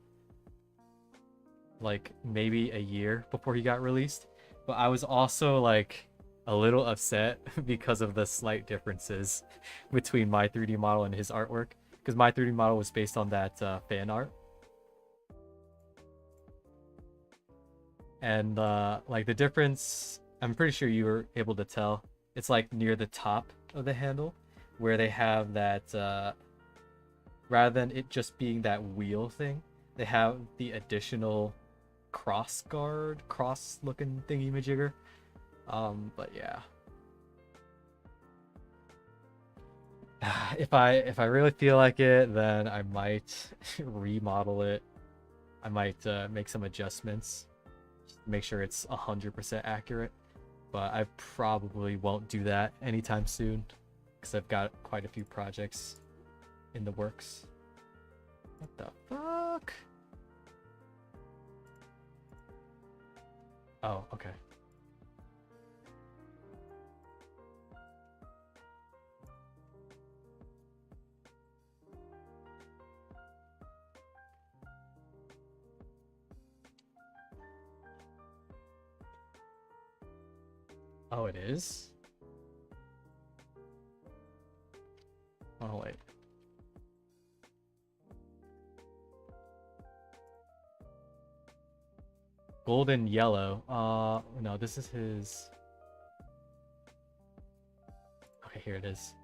Like, maybe a year before he got released. But I was also, like, a little upset because of the slight differences between my 3D model and his artwork. Because my 3D model was based on that fan art. And, like, the difference, I'm pretty sure you were able to tell. It's, like, near the top of the handle, where they have that, rather than it just being that wheel thing, they have the additional cross guard, cross looking thingy majigger. But yeah. If I really feel like it, then I might remodel it. I might make some adjustments, make sure it's 100% accurate. But I probably won't do that anytime soon because I've got quite a few projects in the works. What the fuck? Oh, okay. Oh, it is? Oh, wait. Golden yellow. No, this is his. Okay, here it is.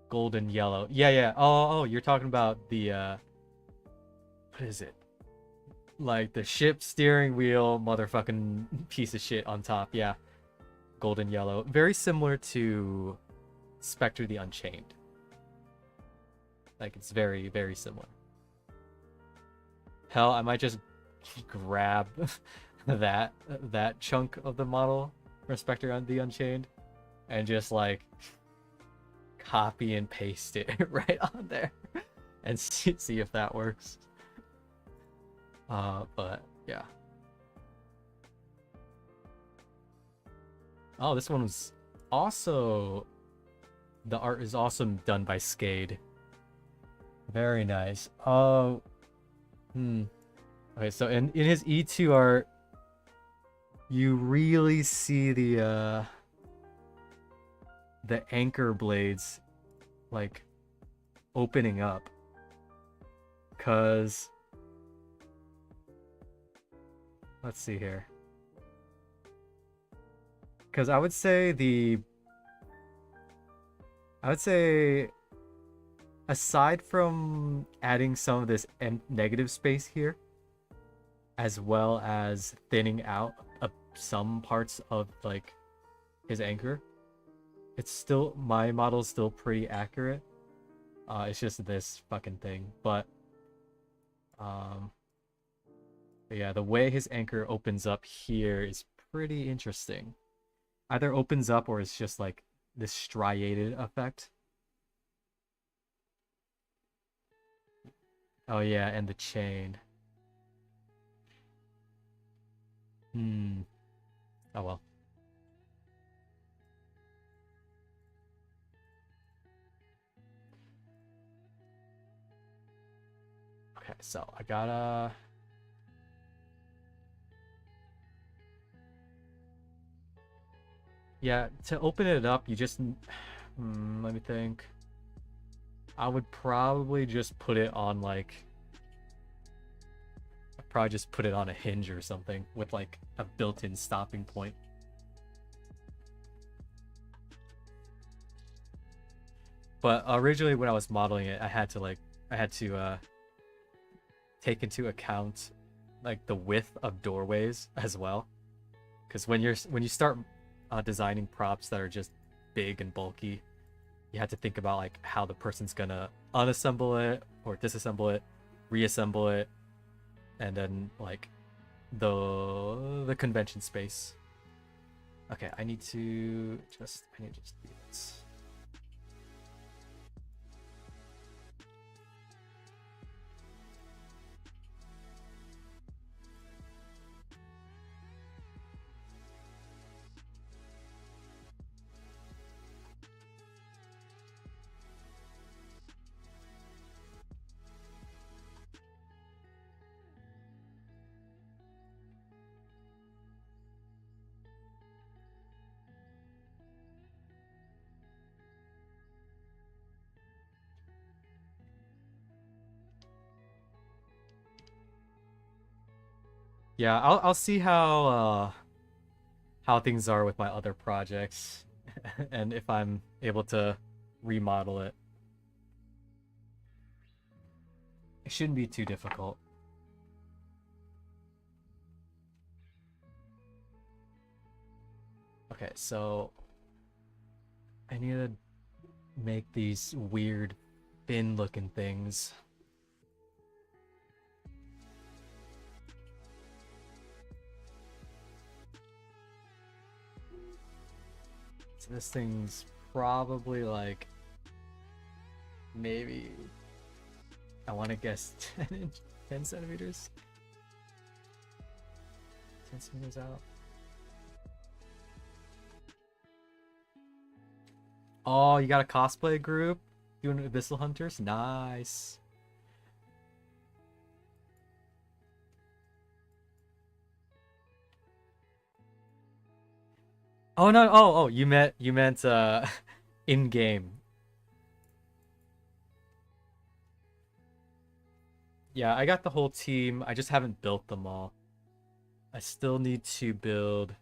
Golden yellow. Yeah, yeah. Oh, you're talking about the, what is it? Like the ship steering wheel motherfucking piece of shit on top. Yeah. Golden yellow. Very similar to Spectre the Unchained. Like, it's very, very similar. Hell, I might just grab that chunk of the model from Spectre the Unchained and just like copy and paste it right on there and see if that works. But yeah. Oh, this one was also, the art is awesome, done by Skade. Very nice. Oh, okay, so in his E2 art, you really see the anchor blades like opening up, cause let's see here, cause I would say aside from adding some of this negative space here, as well as thinning out some parts of like his anchor, it's still, my model's still pretty accurate. It's just this fucking thing, but yeah, the way his anchor opens up here is pretty interesting. Either opens up or it's just like this striated effect. Oh yeah, and the chain. Oh well. Okay, so I gotta... Yeah, to open it up, you just... let me think. I would probably just put it on like... I'd probably just put it on a hinge or something with like a built-in stopping point. But originally when I was modeling it, I had to take into account like the width of doorways as well. Because when you start designing props that are just big and bulky, you have to think about like how the person's gonna unassemble it or disassemble it, reassemble it, and then like the convention space. Okay, I need to just do this. Yeah, I'll see how things are with my other projects and if I'm able to remodel it. It shouldn't be too difficult. Okay, so I need to make these weird fin looking things. So this thing's probably like maybe I want to guess 10 centimeters. 10 centimeters out. Oh, you got a cosplay group doing Abyssal Hunters? Nice. Oh no! Oh, you meant in game. Yeah, I got the whole team. I just haven't built them all. I still need to build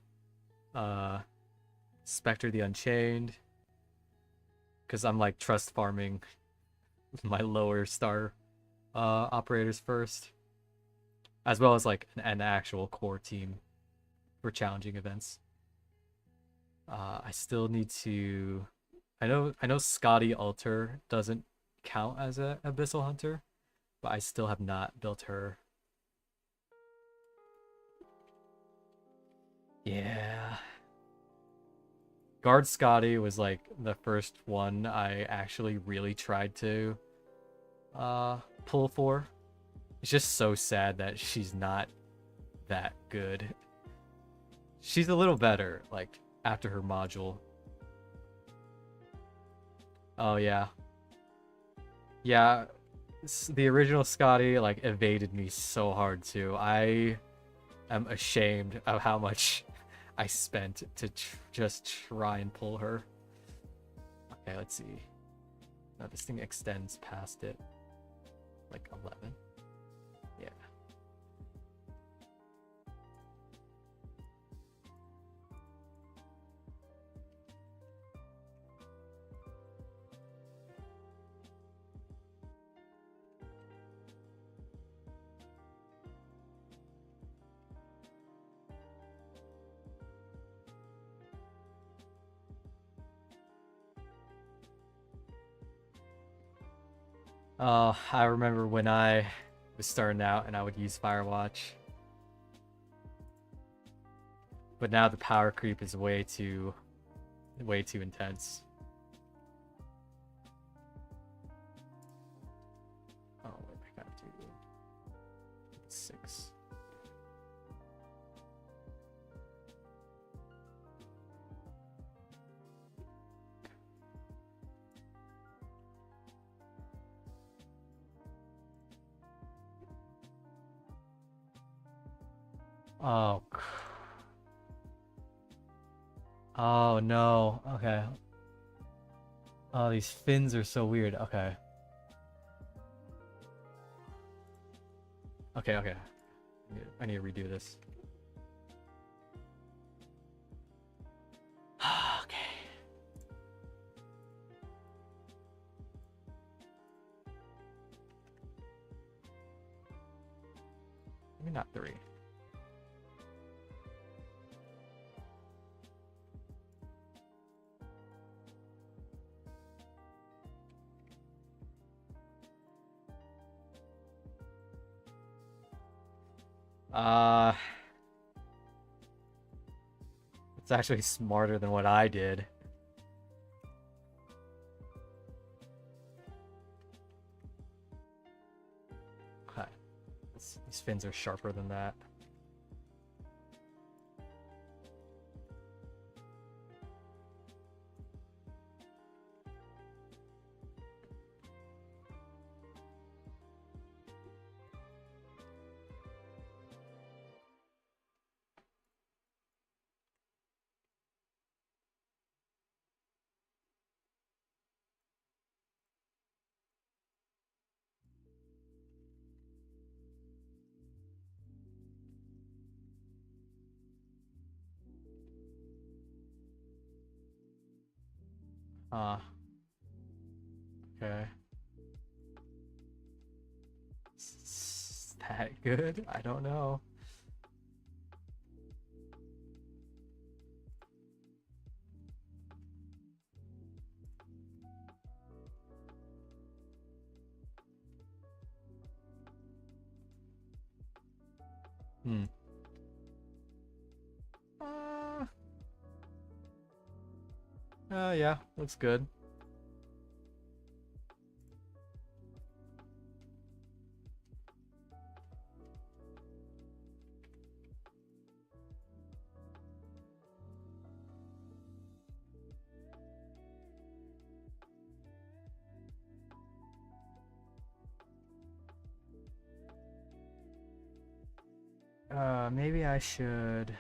uh Spectre the Unchained because I'm like trust farming my lower star operators first, as well as like an actual core team for challenging events. I still need to. I know Scotty Alter doesn't count as a Abyssal Hunter, but I still have not built her. Yeah. Guard Scotty was like the first one I actually really tried to pull for. It's just so sad that she's not that good. She's a little better, like, after her module. Oh, yeah. Yeah, the original Scotty, like, evaded me so hard, too. I am ashamed of how much I spent to just try and pull her. Okay, let's see. No, this thing extends past it. Like 11. Yeah. Oh, I remember when I was starting out and I would use Firewatch. But now the power creep is way too intense. Oh, wait, I gotta do 6. Oh. Oh no. Okay. Oh, these fins are so weird. Okay. Okay. I need to redo this. Okay. Maybe not 3. Uh, it's actually smarter than what I did. Okay. These fins are sharper than that. Okay. that good? I don't know. Hmm. Uh, yeah, looks good. Maybe I should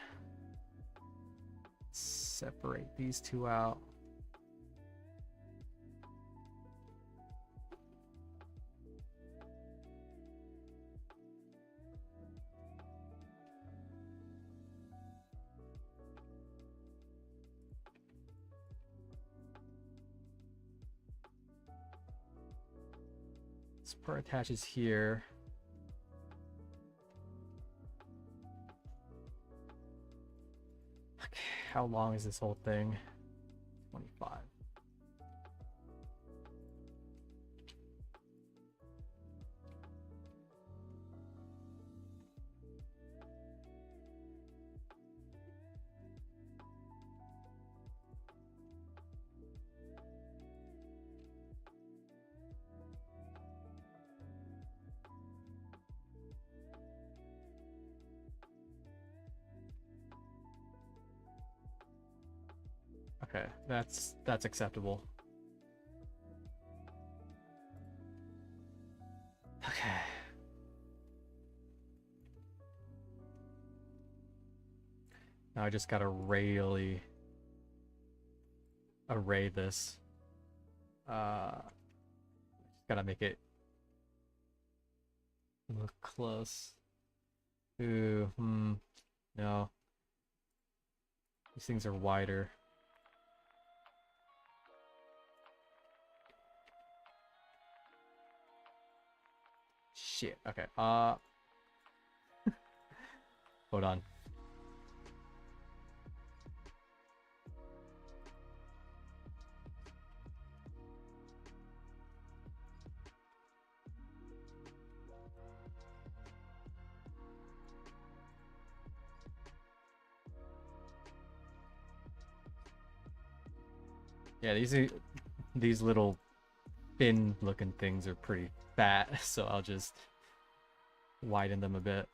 separate these two out. This part attaches here. Okay, how long is this whole thing? 25. Okay, that's acceptable. Okay. Now I just gotta really array this. Just gotta make it look close. Ooh, no. These things are wider. Shit. Okay. Hold on. Yeah, these little fin looking things are pretty fat, so I'll just widen them a bit.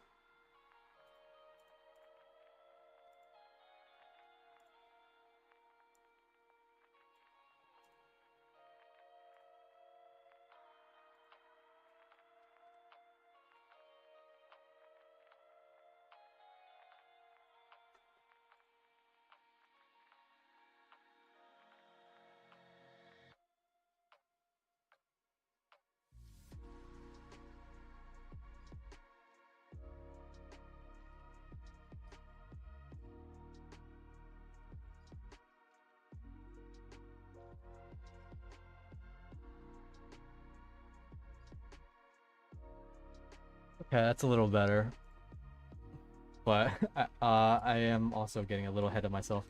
Okay, that's a little better. But I am also getting a little ahead of myself.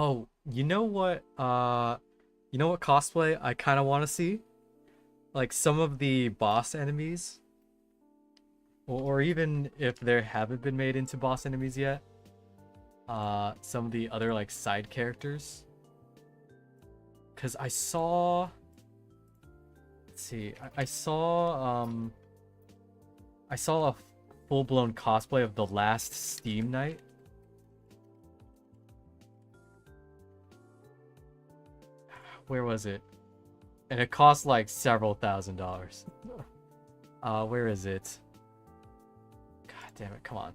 Oh, you know what? You know what cosplay I kind of want to see? Like some of the boss enemies, or even if there haven't been made into boss enemies yet, some of the other like side characters. Because I saw, let's see, I saw a full-blown cosplay of the last Steam night. Where was it? And it cost like several $1,000s. Where is it? God damn it, come on.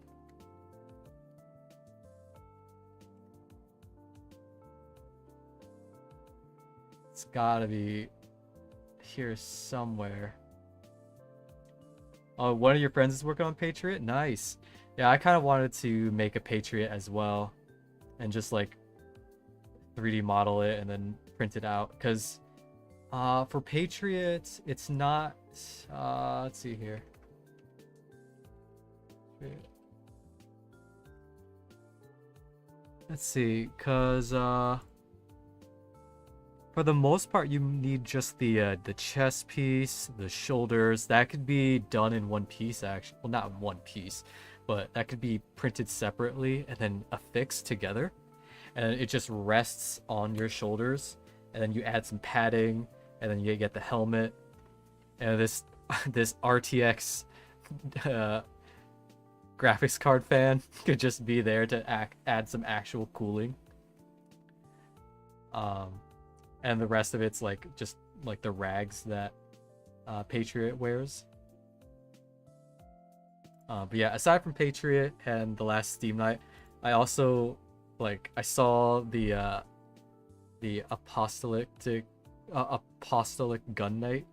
It's gotta be here somewhere. Oh, one of your friends is working on Patriot? Nice. Yeah, I kind of wanted to make a Patriot as well. And just like 3D model it and then print it out. Because for Patriot, it's not... let's see here. Let's see, because... for the most part, you need just the chest piece, the shoulders. That could be done in one piece, actually. Well, not in one piece, but that could be printed separately and then affixed together. And it just rests on your shoulders. And then you add some padding, and then you get the helmet. And this RTX graphics card fan could just be there to add some actual cooling. And the rest of it's like just like the rags that Patriot wears. But yeah, aside from Patriot and the last Steam night, I also I saw the apostolic gun night,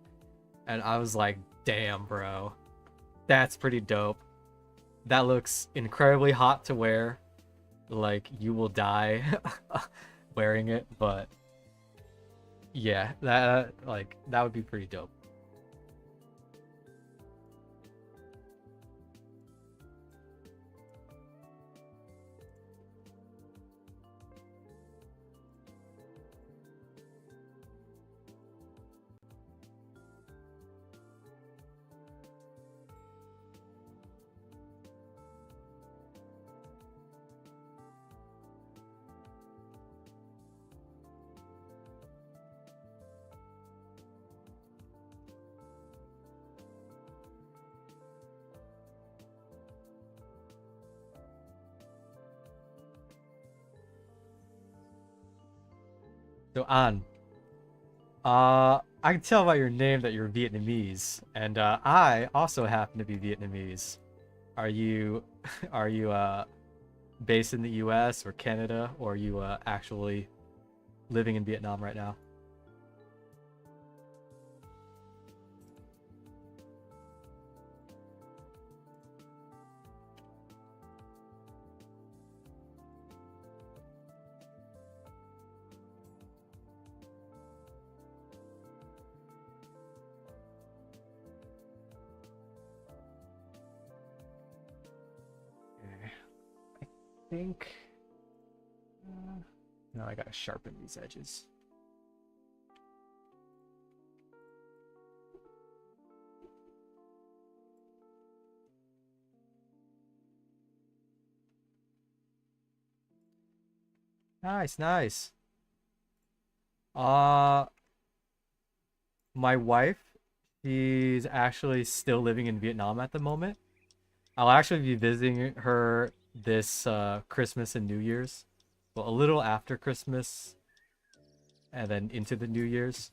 and I was like, damn, bro, that's pretty dope. That looks incredibly hot to wear. Like, you will die wearing it, but yeah, that would be pretty dope. So An, I can tell by your name that you're Vietnamese, and I also happen to be Vietnamese. Are you are you based in the US or Canada, or are you actually living in Vietnam right now? Okay. I think no, I gotta sharpen these edges. Nice, nice. Uh, my wife, she's actually still living in Vietnam at the moment. I'll actually be visiting her this Christmas and New Year's. Well, a little after Christmas and then into the New Year's.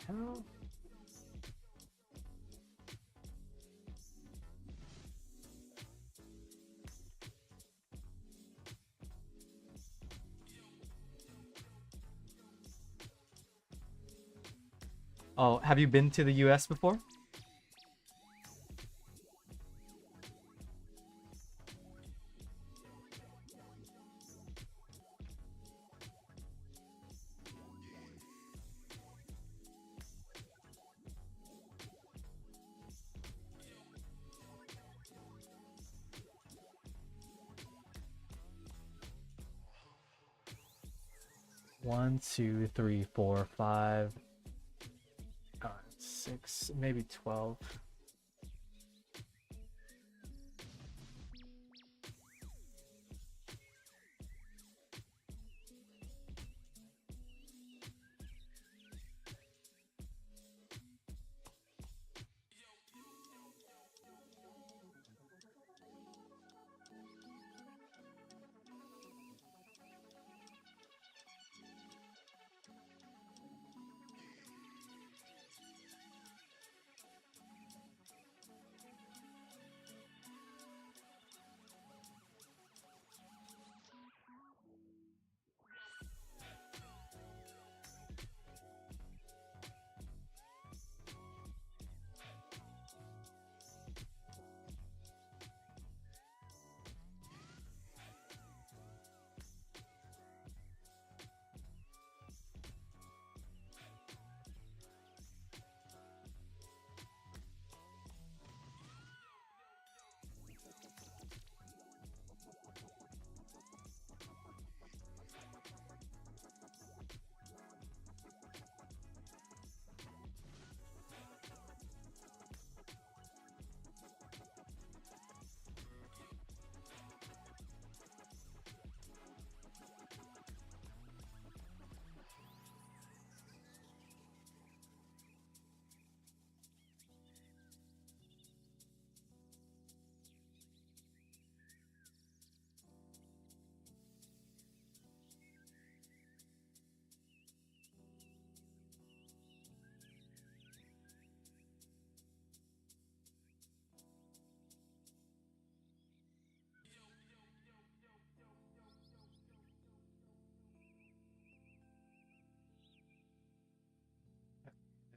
Hell? Oh, have you been to the US before? 1, 2, 3, 4, 5, 6, maybe 12.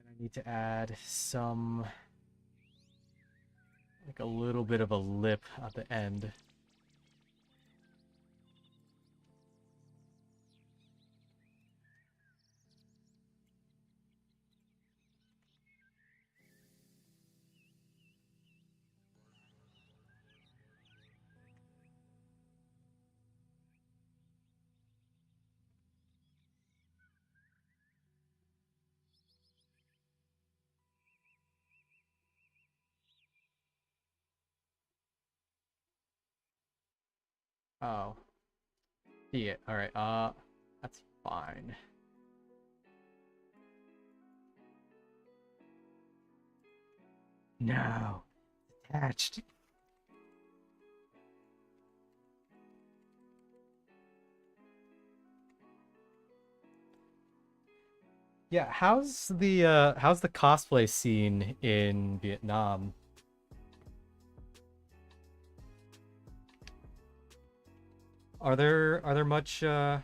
And I need to add some, like a little bit of a lip at the end. Oh, yeah. All right. That's fine. No, attached. Yeah, how's the cosplay scene in Vietnam? Are there much like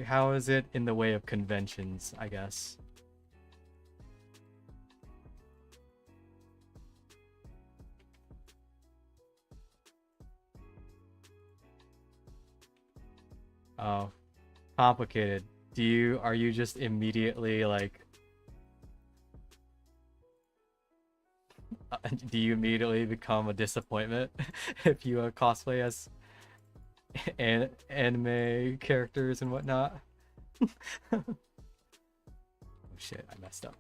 how is it in the way of conventions, I guess? Oh, complicated. Are you just immediately like do you immediately become a disappointment if you cosplay as anime characters and whatnot? Oh shit, I messed up.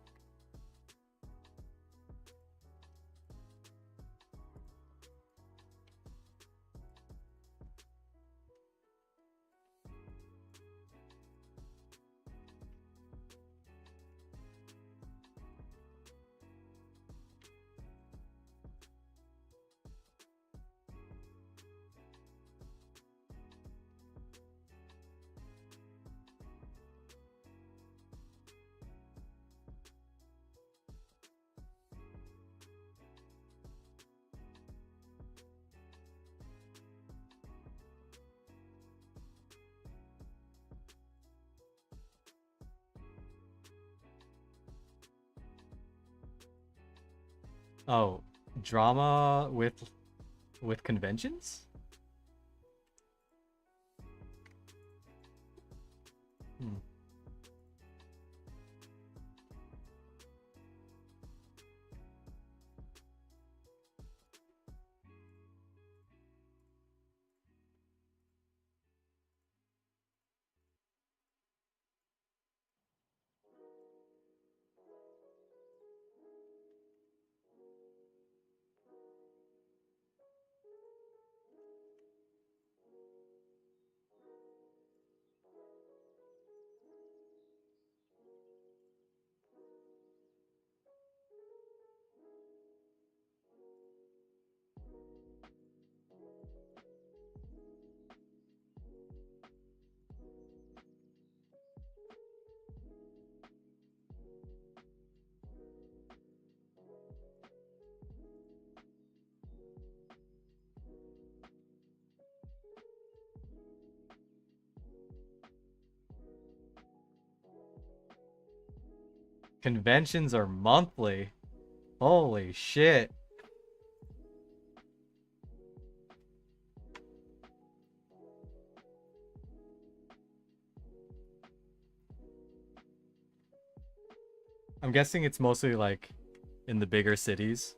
Oh, drama with conventions? Hmm. Conventions are monthly. Holy shit. I'm guessing it's mostly like in the bigger cities.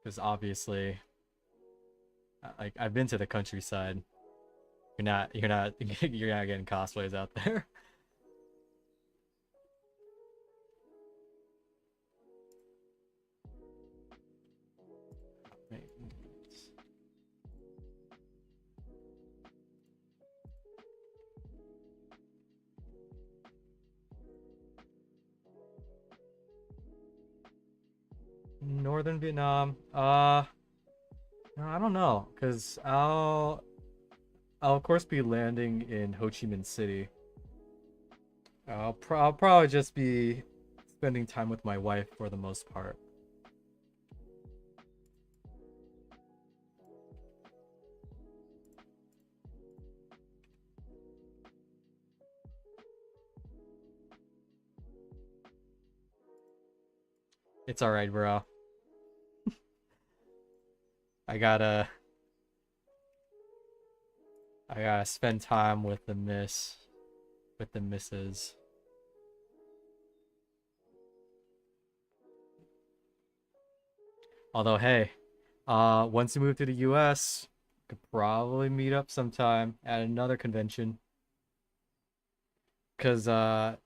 Because obviously, like I've been to the countryside. You're not getting cosplays out there. Northern Vietnam. No, I don't know, cause I'll of course be landing in Ho Chi Minh City. I'll probably just be spending time with my wife for the most part. It's all right, bro. I gotta I gotta spend time with the missus. Although, hey, once you move to the US, could probably meet up sometime at another convention. Cause I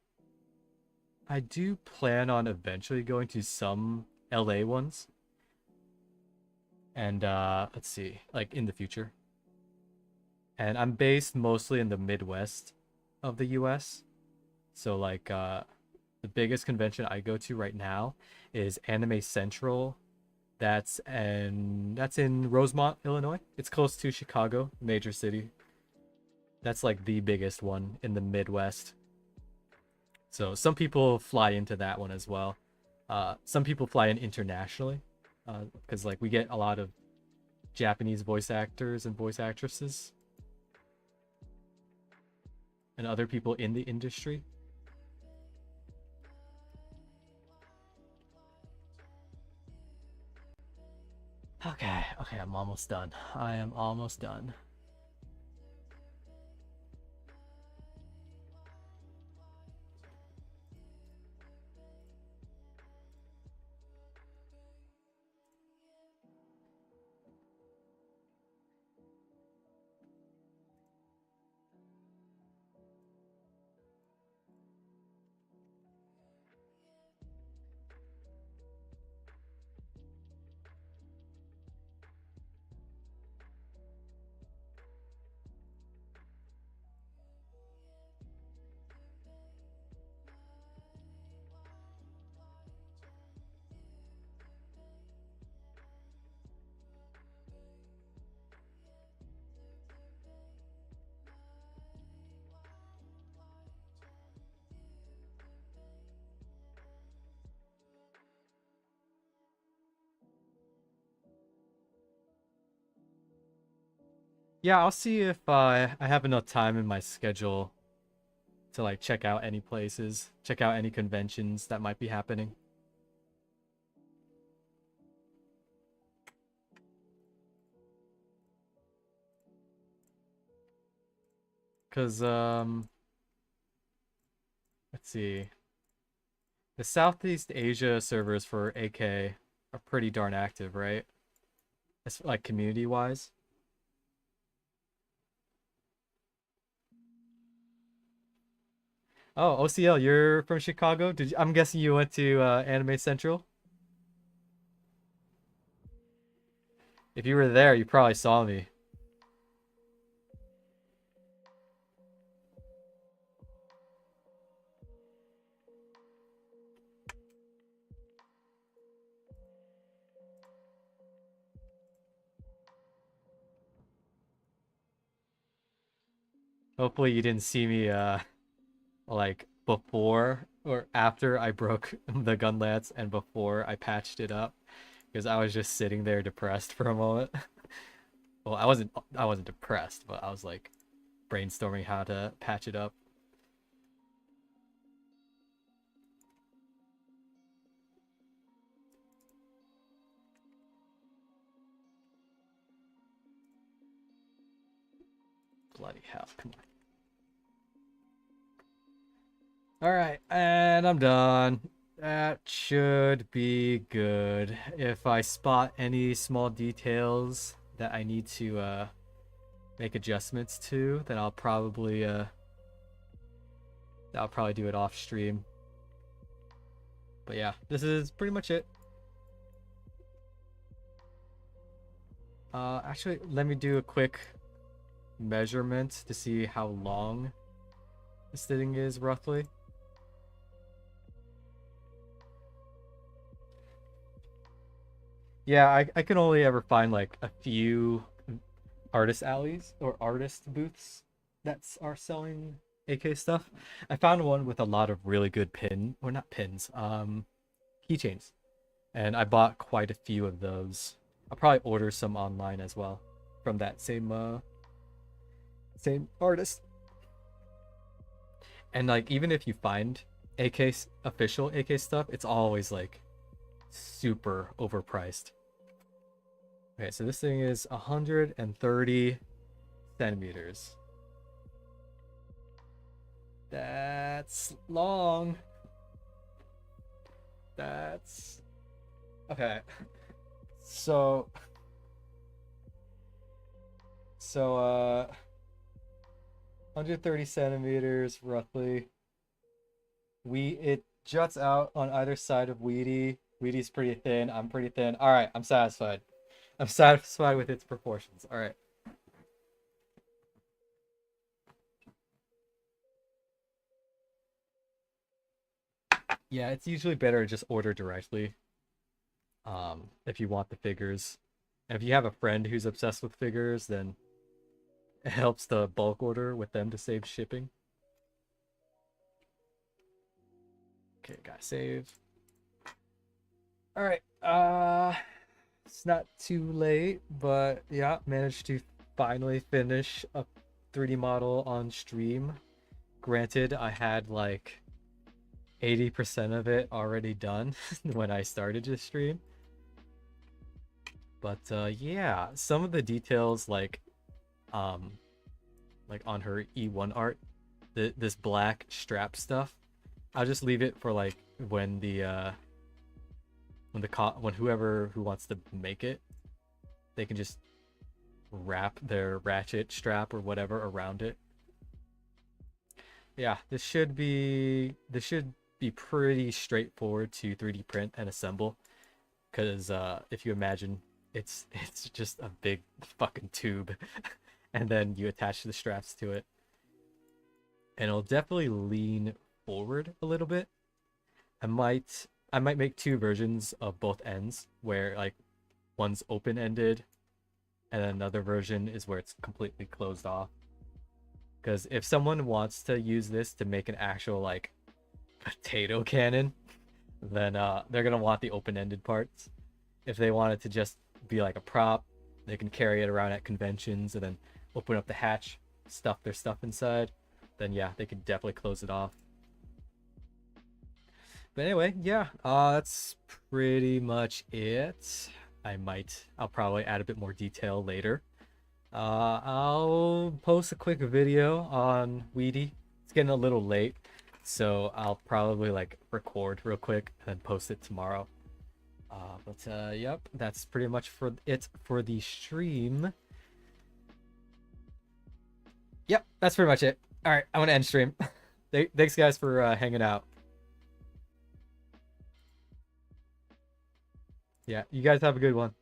do plan on eventually going to some LA ones. And let's see, like in the future. And I'm based mostly in the Midwest of the US. So like the biggest convention I go to right now is Anime Central. That's in Rosemont, Illinois. It's close to Chicago, major city. That's like the biggest one in the Midwest. So some people fly into that one as well. Some people fly in internationally, because like we get a lot of Japanese voice actors and voice actresses, and other people in the industry. Okay, okay, I'm almost done. I am almost done. Yeah, I'll see if I have enough time in my schedule to like check out any places, check out any conventions that might be happening. Cause let's see, the Southeast Asia servers for AK are pretty darn active, right? It's like community wise. Oh, OCL, you're from Chicago? I'm guessing you went to Anime Central? If you were there, you probably saw me. Hopefully you didn't see me like before or after I broke the gun lance and before I patched it up because I was just sitting there depressed for a moment. Well, I wasn't depressed, but I was like brainstorming how to patch it up. Bloody hell, come on. All right, and I'm done. That should be good. If I spot any small details that I need to make adjustments to, then I'll probably do it off stream. But yeah, this is pretty much it. Actually, let me do a quick measurement to see how long this thing is roughly. Yeah, I can only ever find like a few artist alleys or artist booths that are selling AK stuff. I found one with a lot of really good or not pins, keychains. And I bought quite a few of those. I'll probably order some online as well from that same artist. And like even if you find AK official AK stuff, it's always like super overpriced. Okay, so this thing is 130 centimeters. That's long. That's okay. So 130 centimeters roughly. It juts out on either side of Weedy. Weedy's pretty thin. I'm pretty thin. All right, I'm satisfied. I'm satisfied with its proportions. All right. Yeah, it's usually better to just order directly. If you want the figures. And if you have a friend who's obsessed with figures, then it helps to bulk order with them to save shipping. Okay, gotta save. All right. It's not too late, but yeah, managed to finally finish a 3D model on stream. Granted, I had like 80% of it already done when I started to stream. But yeah, some of the details like on her E1 art, this black strap stuff, I'll just leave it for like when whoever who wants to make it, they can just wrap their ratchet strap or whatever around it. Yeah, this should be pretty straightforward to 3D print and assemble, because if you imagine it's just a big fucking tube and then you attach the straps to it, and it'll definitely lean forward a little bit. I might make two versions of both ends, where like one's open-ended and another version is where it's completely closed off. Because if someone wants to use this to make an actual like potato cannon, then they're gonna want the open-ended parts. If they want it to just be like a prop, they can carry it around at conventions and then open up the hatch, stuff their stuff inside. Then yeah, they could definitely close it off. But anyway, yeah, that's pretty much it. I'll probably add a bit more detail later. I'll post a quick video on Weedy. It's getting a little late, so I'll probably like record real quick and then post it tomorrow. But yep, that's pretty much for the stream. Yep, that's pretty much it. All right, I'm gonna end stream. Thanks guys for hanging out. Yeah, you guys have a good one.